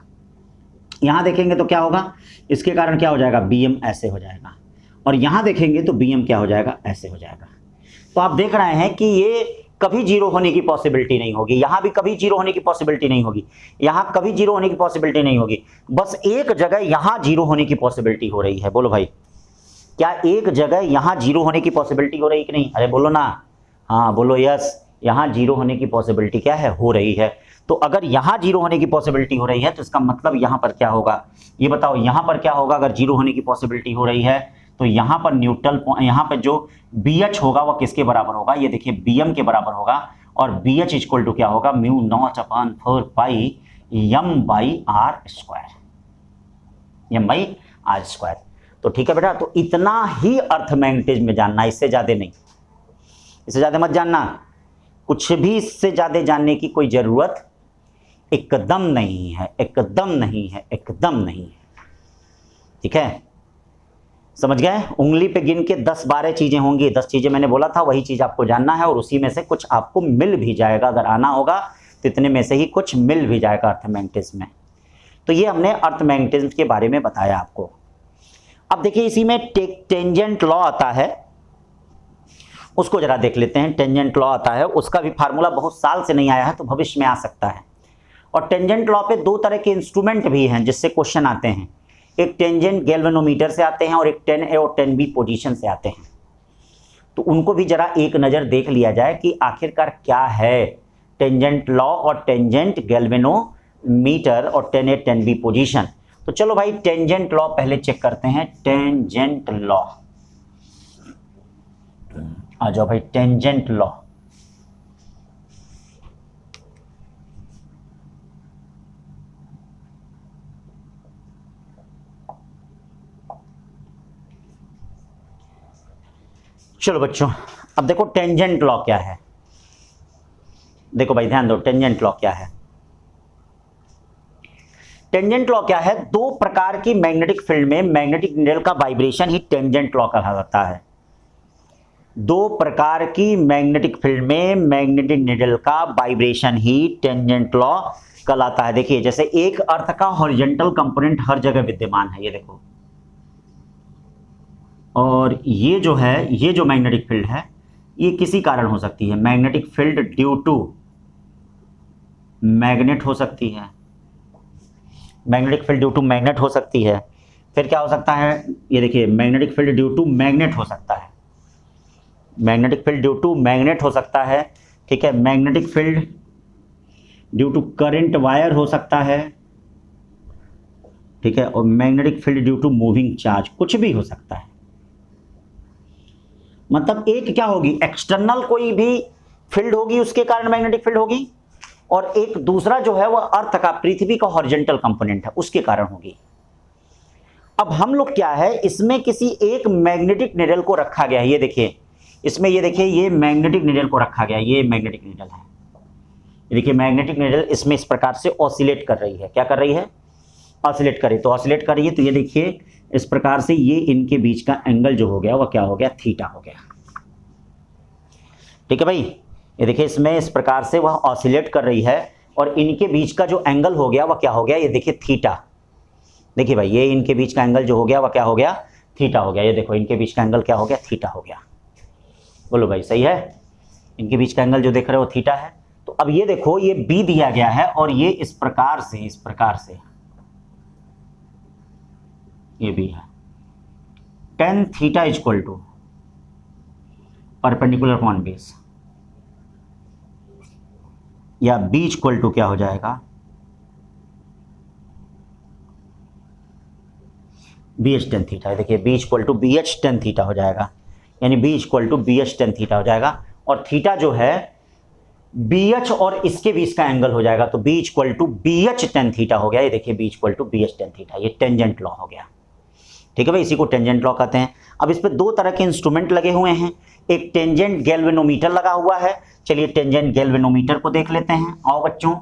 यहां देखेंगे तो क्या होगा, इसके कारण क्या हो जाएगा, बीएम ऐसे हो जाएगा। और यहां देखेंगे तो बीएम क्या हो जाएगा, ऐसे हो जाएगा। तो आप देख रहे हैं कि ये कभी जीरो होने की पॉसिबिलिटी नहीं होगी, यहां भी कभी जीरो होने की पॉसिबिलिटी नहीं होगी, यहां कभी जीरो होने की पॉसिबिलिटी नहीं होगी, बस एक जगह यहां जीरो होने की पॉसिबिलिटी हो रही है। बोलो भाई, क्या एक जगह यहां जीरो होने की पॉसिबिलिटी हो रही है कि नहीं? अरे बोलो ना, हाँ बोलो यस, यहां जीरो होने की पॉसिबिलिटी क्या है, हो रही है। तो अगर यहां जीरो होने की पॉसिबिलिटी हो रही है तो इसका मतलब यहां पर क्या होगा, ये बताओ यहां पर क्या होगा। अगर जीरो होने की पॉसिबिलिटी हो रही है तो यहां पर न्यूट्रल, यहां पर जो BH होगा वह किसके बराबर होगा, ये देखिए BM के बराबर होगा। और BH इक्वल टू क्या होगा, mu naught upon 4 pi M by R square, M by R square. तो ठीक है बेटा, तो इतना ही अर्थ मैग्नेटिज्म में जानना, इससे ज्यादा नहीं, इससे ज्यादा मत जानना, कुछ भी इससे ज्यादा जानने की कोई जरूरत एकदम नहीं है, एकदम नहीं है, एकदम नहीं है। ठीक है, समझ गए? उंगली पे गिन के 10-12 चीजें होंगी, 10 चीजें मैंने बोला था, वही चीज आपको जानना है और उसी में से कुछ आपको मिल भी जाएगा। अगर आना होगा तो इतने में से ही कुछ मिल भी जाएगा अर्थ मैग्नेटिज्म में। तो ये हमने अर्थ मैग्नेटिज्म के बारे में बताया आपको। अब देखिए इसी में टेंजेंट लॉ आता है, उसको जरा देख लेते हैं। टेंजेंट लॉ आता है, उसका भी फार्मूला बहुत साल से नहीं आया है तो भविष्य में आ सकता है। और टेंजेंट लॉ पे दो तरह के इंस्ट्रूमेंट भी हैं जिससे क्वेश्चन आते हैं, एक टेंजेंट गैल्वेनोमीटर से आते हैं और एक 10A और 10B पोजीशन से आते हैं। तो उनको भी जरा एक नज़र देख लिया जाए कि आखिरकार क्या है टेंजेंट लॉ और टेंजेंट गैल्वेनोमीटर और 10A 10B पोजीशन। तो चलो भाई टेंजेंट लॉ पहले चेक करते हैं। टेंजेंट लॉ, आ जाओ भाई, टेंजेंट लॉ। चलो बच्चों, अब देखो टेंजेंट लॉ क्या है। देखो भाई ध्यान दो, टेंजेंट लॉ क्या है। टेंजेंट लॉ क्या है, दो प्रकार की मैग्नेटिक फील्ड में मैग्नेटिक नीडल का वाइब्रेशन ही टेंजेंट लॉ कहलाता है। दो प्रकार की मैग्नेटिक फील्ड में मैग्नेटिक नीडल का वाइब्रेशन ही टेंजेंट लॉ कहलाता है। देखिए जैसे एक अर्थ का हॉरिजॉन्टल कंपोनेंट हर जगह विद्यमान है, ये देखो, और ये जो है, ये जो मैग्नेटिक फील्ड है ये किसी कारण हो सकती है। Magnetic field due to magnet हो सकती है, magnetic field due to magnet हो सकती है। फिर क्या हो सकता है, ये देखिए magnetic field due to magnet हो सकता है, magnetic field due to magnet हो सकता है। ठीक है, magnetic field due to current wire हो सकता है। ठीक है, और magnetic field due to moving charge, कुछ भी हो सकता है। मतलब एक क्या होगी, एक्सटर्नल कोई भी फील्ड होगी उसके कारण मैग्नेटिक फील्ड होगी, और एक दूसरा जो है वह अर्थ का, पृथ्वी का हॉरिजॉन्टल कंपोनेंट है उसके कारण होगी। अब हम लोग क्या है, इसमें किसी एक मैग्नेटिक नीडल को रखा गया है। ये देखिए इसमें, ये देखिए ये मैग्नेटिक नीडल को रखा गया है, ये मैग्नेटिक नीडल है। ये देखिए मैग्नेटिक नीडल इसमें इस प्रकार से ऑसिलेट कर रही है। क्या कर रही है, ऑसिलेट कर रही है। तो ऑसिलेट कर रही है तो ये देखिए इस प्रकार से ये इनके बीच का एंगल जो हो गया वह क्या हो गया, थीटा हो गया। ठीक है भाई, ये देखिए इसमें इस प्रकार से वह ऑसिलेट कर रही है और इनके बीच का जो एंगल हो गया वह क्या हो गया, ये देखिए थीटा। देखिए भाई ये इनके बीच का एंगल जो हो गया वह क्या हो गया, थीटा हो गया। ये देखो इनके बीच का एंगल क्या हो गया, थीटा हो गया। बोलो भाई सही है, इनके बीच का एंगल जो देख रहे हो थीटा है। तो अब ये देखो ये बी दिया गया है और ये इस प्रकार से, इस प्रकार से ये भी है। tan theta equal to perpendicular upon base, या b इक्वल टू क्या हो जाएगा, BH tan थीटा। देखिए b equal to BH tan theta हो जाएगा, यानी b equal to BH tan theta हो जाएगा। और थीटा जो है BH और इसके बीच का एंगल हो जाएगा, तो b equal to BH tan theta हो गया। ये देखिए b equal to BH tan theta, ये टेंजेंट लॉ हो गया। ठीक है भाई, इसी को टेंजेंट लॉ कहते हैं। अब इस पे दो तरह के इंस्ट्रूमेंट लगे हुए हैं, एक टेंजेंट गैल्वेनोमीटर लगा हुआ है। चलिए टेंजेंट गैल्वेनोमीटर को देख लेते हैं। आओ बच्चों,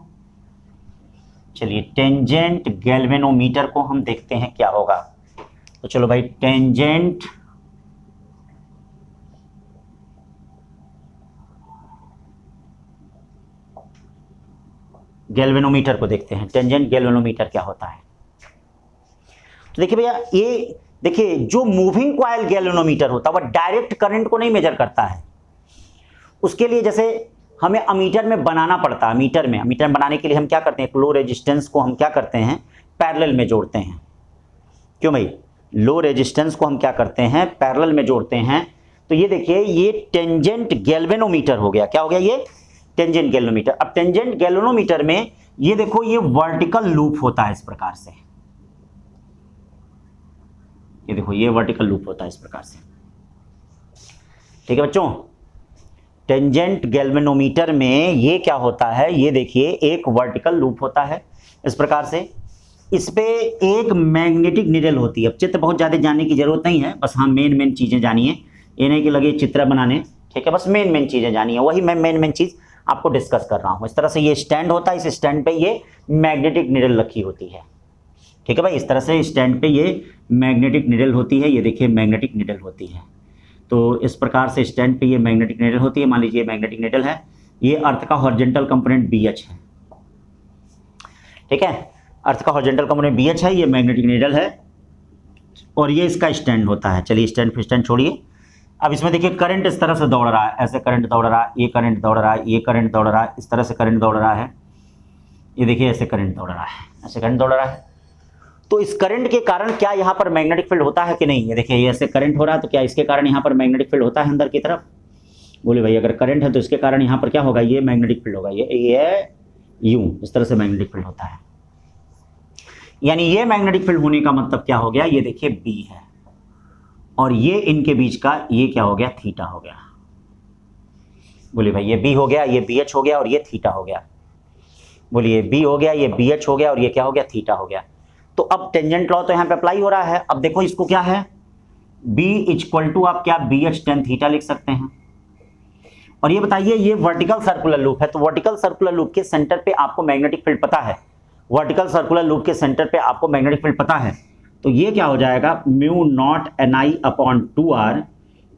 चलिए टेंजेंट गैल्वेनोमीटर को हम देखते हैं क्या होगा। तो चलो भाई टेंजेंट गैल्वेनोमीटर को देखते हैं। टेंजेंट गैल्वेनोमीटर क्या होता है? तो देखिए भैया, ये देखिए जो मूविंग कॉइल गैल्वेनोमीटर होता है वह डायरेक्ट करंट को नहीं मेजर करता है। उसके लिए जैसे हमें अमीटर में बनाना पड़ता है। अमीटर में बनाने के लिए हम क्या करते हैं, लो रेजिस्टेंस को हम क्या करते हैं, पैरेलल में जोड़ते हैं। क्यों भाई? लो रेजिस्टेंस को हम क्या करते हैं, पैरेलल में जोड़ते हैं। तो ये देखिए ये टेंजेंट गैल्वेनोमीटर हो गया। क्या हो गया? ये टेंजेंट गैल्वेनोमीटर। अब टेंजेंट गैल्वेनोमीटर में ये देखो ये वर्टिकल लूप होता है इस प्रकार से। ये देखो ये वर्टिकल लूप होता है इस प्रकार से। ठीक है बच्चों, टेंजेंट गैल्वेनोमीटर में ये क्या होता है, ये देखिए एक वर्टिकल लूप होता है इस प्रकार से। इस पे एक मैग्नेटिक निडल होती है। अब चित्र बहुत ज़्यादा जानने की जरूरत नहीं है, बस हाँ मेन चीज़ें जानिए। ये नहीं कि लगे चित्र बनाने, ठीक है, बस मेन चीज़ें जानिए। वही मैं मेन चीज़ आपको डिस्कस कर रहा हूँ। इस तरह से ये स्टैंड होता है, इस स्टैंड पे ये मैग्नेटिक निडल रखी होती है। ठीक है भाई, इस तरह से स्टैंड पे ये मैग्नेटिक निडल होती है। ये देखिए मैग्नेटिक निडल होती है। तो इस प्रकार से स्टैंड पे ये मैग्नेटिक निडल होती है। मान लीजिए मैग्नेटिक निडल है, ये अर्थ का हॉरिजॉन्टल कंपोनेंट BH है। ठीक है, अर्थ का हॉरिजॉन्टल कंपोनेंट BH है, ये मैग्नेटिक निडल है और ये इसका स्टैंड होता है। चलिए स्टैंड छोड़िए। अब इसमें देखिए करंट इस तरह से दौड़ रहा है, ऐसे करंट दौड़ रहा है, ये करंट दौड़ रहा है, ये करंट दौड़ रहा है, इस तरह से करंट दौड़ रहा है। ये देखिए ऐसे करंट दौड़ रहा है, ऐसे करंट दौड़ रहा है। तो इस करंट के कारण क्या यहाँ पर मैग्नेटिक फील्ड होता है कि नहीं? ये देखिए ये ऐसे करंट हो रहा है, तो क्या इसके कारण यहाँ पर मैग्नेटिक फील्ड होता है अंदर की तरफ? बोले भाई अगर करंट है तो इसके कारण यहाँ पर क्या होगा, ये मैग्नेटिक फील्ड होगा। ये यूं इस तरह से मैग्नेटिक फील्ड होता है। यानी ये मैग्नेटिक फील्ड होने का मतलब क्या हो गया, ये देखिए B है और ये इनके बीच का ये क्या हो गया, थीटा हो गया। बोलिए भाई ये B हो गया, ये BH हो गया और ये थीटा हो गया। बोलिए B हो गया, ये BH हो गया और ये क्या हो गया, थीटा हो गया। तो अब टेंजेंट लॉ तो यहाँ पे अप्लाई हो रहा है। अब देखो इसको क्या है, B इक्वल टू आप क्या BH tan थीटा लिख सकते हैं। और ये बताइए ये वर्टिकल सर्कुलर लूप है, तो वर्टिकल सर्कुलर लूप के सेंटर पे आपको मैग्नेटिक फील्ड पता है। वर्टिकल सर्कुलर लूप के सेंटर पे आपको मैग्नेटिक फील्ड पता है, तो ये क्या हो जाएगा, mu naught Ni/2r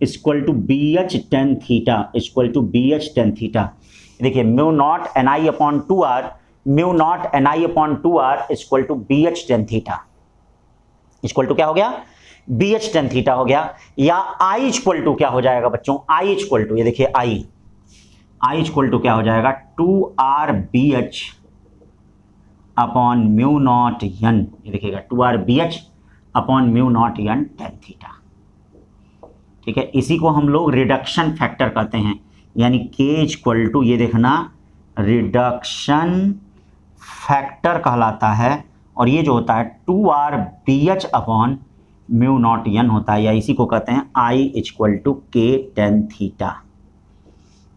equal to BH tan theta equal to BH tan theta. देखिए mu naught Ni/2r equal to BH tan theta equal to क्या हो गया, BH tan थीटा हो गया। या I इक्वल टू क्या हो जाएगा बच्चों, I इक्वल टू, ये देखिए I इक्वल टू क्या हो जाएगा, 2RBH upon mu naught n। ये देखिएगा 2RBH upon mu naught n tan theta. ठीक है, इसी को हम लोग रिडक्शन फैक्टर कहते हैं। यानी K इक्वल टू, ये देखना, रिडक्शन फैक्टर कहलाता है। और ये जो होता है 2RBH upon mu naught n होता है, या इसी को कहते हैं I equal to K tan theta.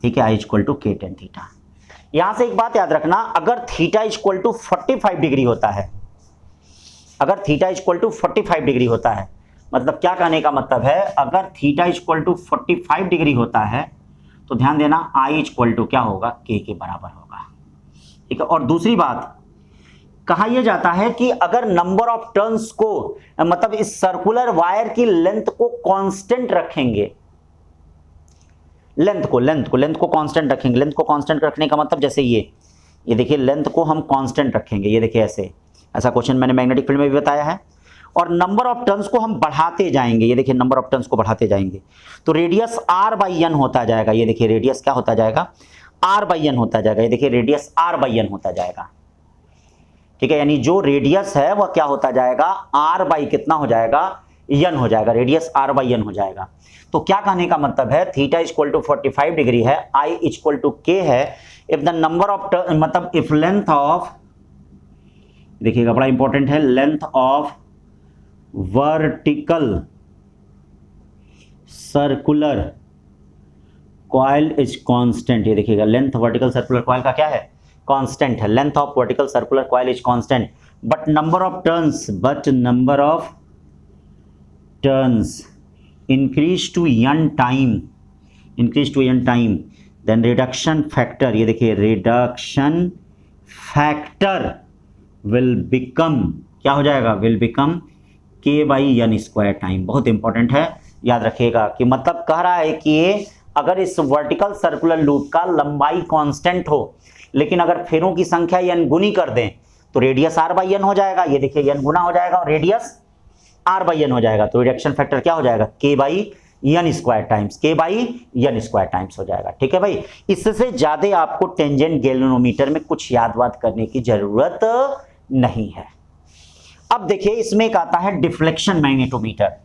ठीक है, I equal to K tan theta. यहां से एक बात याद रखना, अगर थीटा इक्वल टू 45 डिग्री होता है, अगर थीटा इक्वल टू 45 डिग्री होता है, मतलब क्या कहने का मतलब है, अगर थीटा इक्वल टू 45 डिग्री होता है तो ध्यान देना I इक्वल टू क्या होगा, K के बराबर होगा। ठीक है, और दूसरी बात कहा यह जाता है कि अगर नंबर ऑफ टर्न्स को, मतलब इस सर्कुलर वायर की लेंथ को कांस्टेंट रखेंगे, लेंथ को कांस्टेंट रखेंगे। लेंथ को कांस्टेंट रखने का मतलब जैसे ये देखिए लेंथ को हम कांस्टेंट रखेंगे। ये देखिए ऐसा क्वेश्चन मैंने मैग्नेटिक फील्ड में भी बताया है। और नंबर ऑफ टर्न्स को हम बढ़ाते जाएंगे। ये देखिए नंबर ऑफ टर्न्स को बढ़ाते जाएंगे तो रेडियस R/n होता जाएगा। ये देखिए रेडियस क्या होता जाएगा, R/n होता जाएगा। ये देखिए रेडियस R/n होता जाएगा। ठीक है, यानी जो रेडियस है वह क्या होता जाएगा, R/ कितना हो जाएगा, n हो जाएगा। रेडियस R/n हो जाएगा। तो क्या कहने का मतलब है, थीटा इक्वल टू 45 डिग्री है, I इक्वल टू K है। इफ द नंबर ऑफ, मतलब इफ लेंथ ऑफ, देखिएगा बड़ा इंपॉर्टेंट है, length of vertical circular coil is constant. ये देखिएगा लेंथ वर्टिकल सर्कुलर कॉइल का क्या है, कांस्टेंट है। Length of vertical circular coil is constant but number of turns increase to n time, then reduction factor, ये देखिए reduction factor will become, क्या हो जाएगा, विल बिकम k/n² टाइम। बहुत इंपॉर्टेंट है, याद रखिएगा कि मतलब कह रहा है कि ये अगर इस वर्टिकल सर्कुलर लूप का लंबाई कांस्टेंट हो, लेकिन अगर फेरों की संख्या n गुनी कर दें तो रेडियस r/n हो जाएगा। ये देखिए n गुना हो जाएगा और रेडियस r/n हो जाएगा, तो रिडक्शन फैक्टर क्या हो जाएगा, k/n² टाइम्स, k/n² टाइम्स हो जाएगा। ठीक है भाई, इससे ज्यादा आपको टेंजेंट गैल्वेनोमीटर में कुछ याद वाद करने की जरूरत नहीं है। अब देखिए इसमें एक आता है डिफ्लेक्शन मैग्नेटोमीटर।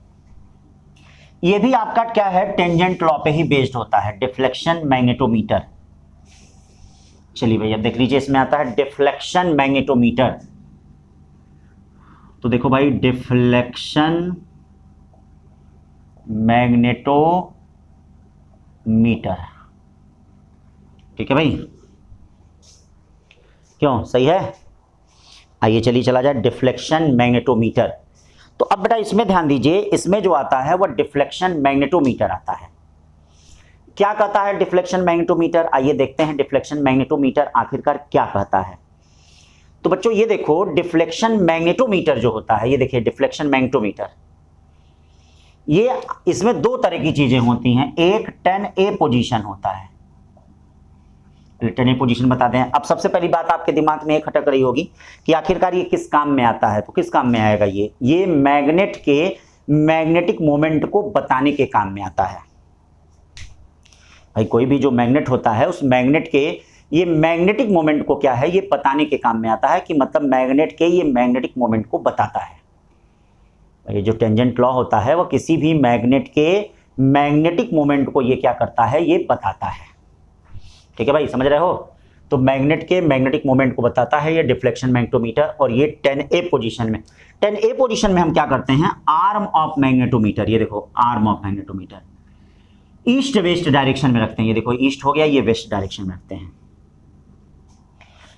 ये भी आपका क्या है, टेंजेंट लॉ पे ही बेस्ड होता है, डिफ्लेक्शन मैग्नेटोमीटर। चलिए भैया देख लीजिए, इसमें आता है डिफ्लेक्शन मैग्नेटोमीटर। तो देखो भाई, डिफ्लेक्शन मैग्नेटोमीटर, ठीक है भाई, क्यों, सही है। आइए चलिए चला जाए डिफ्लेक्शन मैग्नेटोमीटर। तो अब बेटा इसमें ध्यान दीजिए, इसमें जो आता है वह डिफ्लेक्शन मैग्नेटोमीटर आता है। क्या कहता है डिफ्लेक्शन मैग्नेटोमीटर, आइए देखते हैं डिफ्लेक्शन मैग्नेटोमीटर आखिरकार क्या कहता है। तो बच्चों ये देखो, डिफ्लेक्शन मैग्नेटोमीटर जो होता है, ये देखिए डिफ्लेक्शन मैग्नेटोमीटर, ये इसमें दो तरह की चीजें होती हैं। एक 10A पोजीशन होता है, 10A पोजीशन बताते हैं। अब सबसे पहली बात आपके दिमाग में एक खटक रही होगी कि आखिरकार ये किस काम में आता है, तो किस काम में आएगा ये मैग्नेट के मैग्नेटिक मोमेंट को बताने के काम में आता है। भाई कोई भी जो मैग्नेट होता है, उस मैग्नेट के ये मैग्नेटिक मोमेंट को क्या है, ये बताने के काम में आता है, कि मतलब मैग्नेट के ये मैग्नेटिक मोमेंट को बताता है। ये जो टेंजेंट लॉ होता है वह किसी भी मैग्नेट के मैग्नेटिक मोमेंट को ये क्या करता है, ये बताता है। ठीक है भाई, समझ रहे हो। तो मैग्नेट के मैग्नेटिक मोमेंट को बताता है ये डिफ्लेक्शन मैग्नेटोमीटर। और ये 10A पोजीशन में, 10A पोजीशन में हम क्या करते हैं, आर्म ऑफ मैग्नेटोमीटर, ये देखो arm of magnetometer east west direction में रखते हैं। ये देखो ईस्ट हो गया, ये वेस्ट डायरेक्शन में रखते हैं।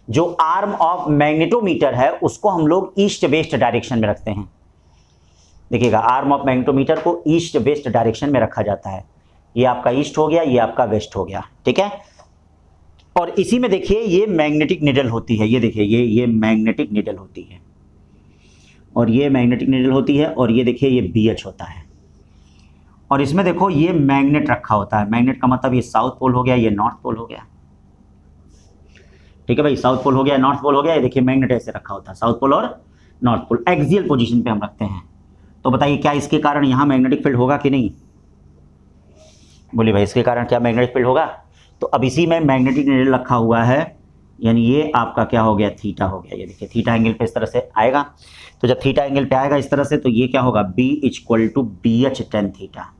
जो आर्म ऑफ मैग्नेटोमीटर है उसको हम लोग ईस्ट वेस्ट डायरेक्शन में रखते हैं। देखिएगा, आर्म ऑफ मैग्नेटोमीटर को ईस्ट वेस्ट डायरेक्शन में रखा जाता है। ये आपका ईस्ट हो गया, ये आपका वेस्ट हो गया, ठीक है। और इसी में देखिए ये मैग्नेटिक निडल होती है, ये देखिए ये मैग्नेटिक निडल होती है, और ये मैग्नेटिक निडल होती है, और ये देखिए ये BH होता है। और इसमें देखो ये मैग्नेट रखा होता है। मैग्नेट का मतलब ये साउथ पोल हो गया, ये नॉर्थ पोल हो गया, ठीक है भाई, साउथ पोल हो गया, नॉर्थ पोल हो गया। ये देखिए मैग्नेट ऐसे रखा होता है, साउथ पोल और नॉर्थ पोल एक्सियल पोजीशन पे हम रखते हैं। तो बताइए क्या इसके कारण यहाँ मैग्नेटिक फील्ड होगा कि नहीं, बोलिए भाई इसके कारण क्या मैग्नेटिक फील्ड होगा। तो अब इसी में मैग्नेटिक निडल रखा हुआ है, यानी ये आपका क्या हो गया, थीटा हो गया। ये देखिए थीटा एंगल पे इस तरह से आएगा। तो जब थीटा एंगल पे आएगा इस तरह से, तो ये क्या होगा, B = BH tan थीटा,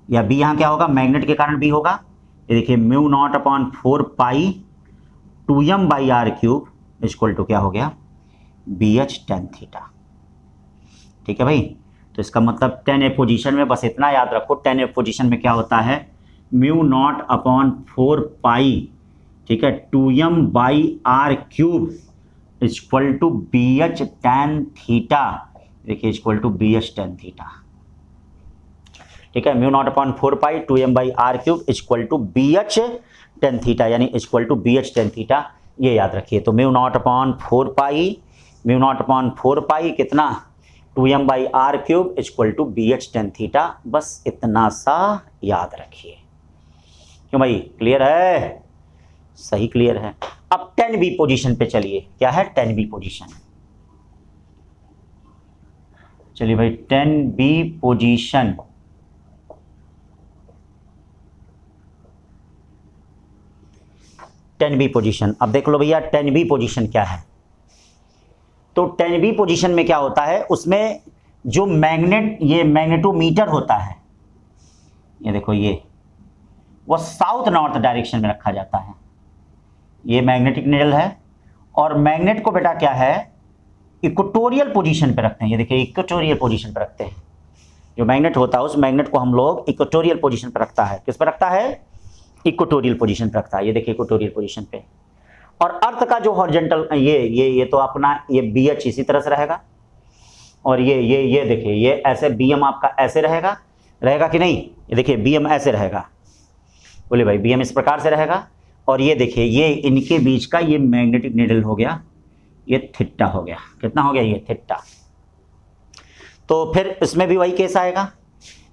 या B यहाँ क्या होगा, मैग्नेट के कारण B होगा। ये देखिए μ0/4 पाई 2m/r³ = क्या हो गया, BH tan थीटा। ठीक है भाई, तो इसका मतलब 10A पोजीशन में बस इतना याद रखो, 10A पोजीशन में क्या होता है, μ0/4 पाई, ठीक है, 2m/r³ = BH tan थीटा। देखिए =BH tan थीटा, ठीक है। μ0/4 पाई 2m/r³ = BH tan थीटा, यानी =BH tan थीटा, ये याद रखिए। तो μ0/4 पाई कितना, 2m/r³ = BH tan थीटा, बस इतना सा याद रखिए। क्यों भाई, क्लियर है, सही क्लियर है। अब 10B पोजीशन पे चलिए, क्या है 10B पोजीशन, चलिए भाई 10B पोजीशन। अब देख लो भैया 10B पोजीशन क्या है। तो 10B पोजीशन में क्या होता है, उसमें जो मैग्नेट, ये मैग्नेटोमीटर होता है, ये देखो ये वो साउथ नॉर्थ डायरेक्शन में रखा जाता है। ये मैग्नेटिक निडल है, और मैग्नेट को बेटा क्या है, इक्वेटोरियल पोजीशन पे रखते हैं। ये देखिए इक्वेटोरियल पोजीशन पे रखते हैं। जो मैग्नेट होता है उस मैग्नेट को हम लोग इक्वेटोरियल पोजीशन पे रखता है। किस पे रखता है, इक्वेटोरियल पोजीशन पे रखता है। ये देखिए इक्वेटोरियल पोजीशन पे। और अर्थ का जो हॉरिजॉन्टल, ये तो अपना ये BH इसी तरह से रहेगा, और ये देखिए ये ऐसे BM आपका ऐसे रहेगा कि नहीं, ये देखिए BM ऐसे रहेगा, बोले भाई BM इस प्रकार से रहेगा। और ये देखिए ये इनके बीच का ये मैग्नेटिक निडल हो गया, ये थीटा हो गया। कितना हो गया? ये थीटा। तो फिर इसमें भी वही केस आएगा,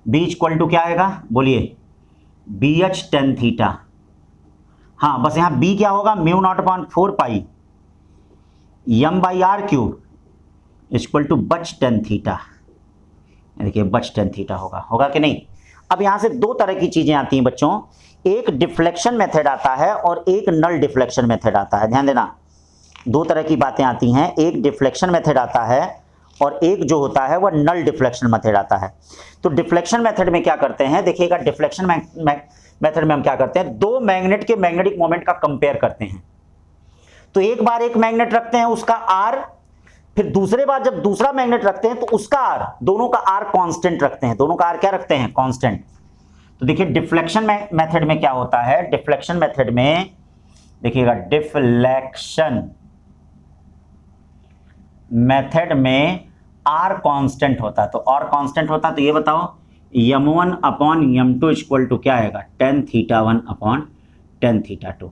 b इक्वल टू क्या आएगा? बोलिए, BH tan थीटा। हाँ, बस यहाँ b क्या होगा? Mu naught upon 4 pi m by R cube equal to बच tan थीटा। देखिए बच tan थीटा होगा कि नहीं? अब यहाँ से दो तरह की चीजें आती हैं बच्चों, एक डिफ्लेक्शन मेथड आता है और एक नल डिफ्लेक्शन मेथड आता है। ध्यान देना, दो तरह की बातें आती हैं, एक डिफ्लेक्शन मेथड आता है और एक जो होता है वह नल डिफ्लेक्शन मेथड आता है। तो डिफ्लेक्शन मेथड में क्या करते हैं, देखिएगा, डिफ्लेक्शन मेथड में हम क्या करते हैं, दो मैग्नेट के मैग्नेटिक मोमेंट का कंपेयर करते हैं। तो एक बार एक मैग्नेट रखते हैं, उसका आर, फिर दूसरे बार जब दूसरा मैग्नेट रखते हैं तो उसका आर, दोनों का आर कांस्टेंट रखते हैं, दोनों का आर क्या रखते हैं? कांस्टेंट। तो देखिए डिफ्लेक्शन मेथड में क्या होता है, डिफ्लेक्शन मेथड में देखिएगा, डिफ्लेक्शन मेथड में आर कांस्टेंट होता है। तो आर कांस्टेंट होता है तो ये बताओ, m1 upon m2 equal to क्या आएगा? tan theta 1 upon tan theta 2।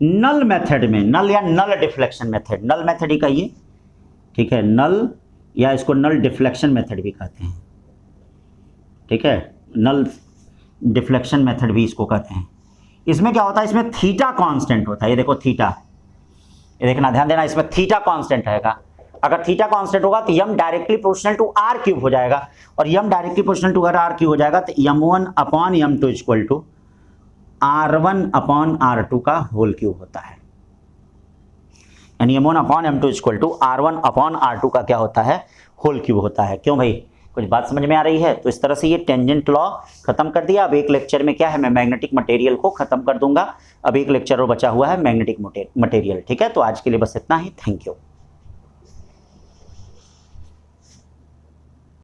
नल मेथड में, नल या नल डिफ्लेक्शन मेथड, नल मेथड ही कहिए, ठीक है, नल या इसको नल डिफ्लेक्शन मेथड भी कहते हैं, ठीक है, नल डिफ्लेक्शन मेथड भी इसको कहते हैं। इसमें क्या होता है, इसमें थीटा कांस्टेंट होता है। ये देखो थीटा, ये देखना, ध्यान देना, इसमें थीटा कांस्टेंट रहेगा। अगर थीटा कांस्टेंट होगा तो m directly proportional to R cube हो जाएगा, और m directly proportional to R cube हो जाएगा तो m1 upon m2 equal to R1 upon R2 का होल क्यूब होता है। यानी m1 upon m2 equal to R1 upon R2 का क्या होता है? होल क्यूब होता है। क्यों भाई, कुछ बात समझ में आ रही है? तो इस तरह से ये टेंजेंट लॉ खत्म कर दिया। अब एक लेक्चर में क्या है, मैं मैग्नेटिक मटेरियल को खत्म कर दूंगा। अब एक लेक्चर और बचा हुआ है, मैग्नेटिक मटेरियल। ठीक है, तो आज के लिए बस इतना ही। Thank you.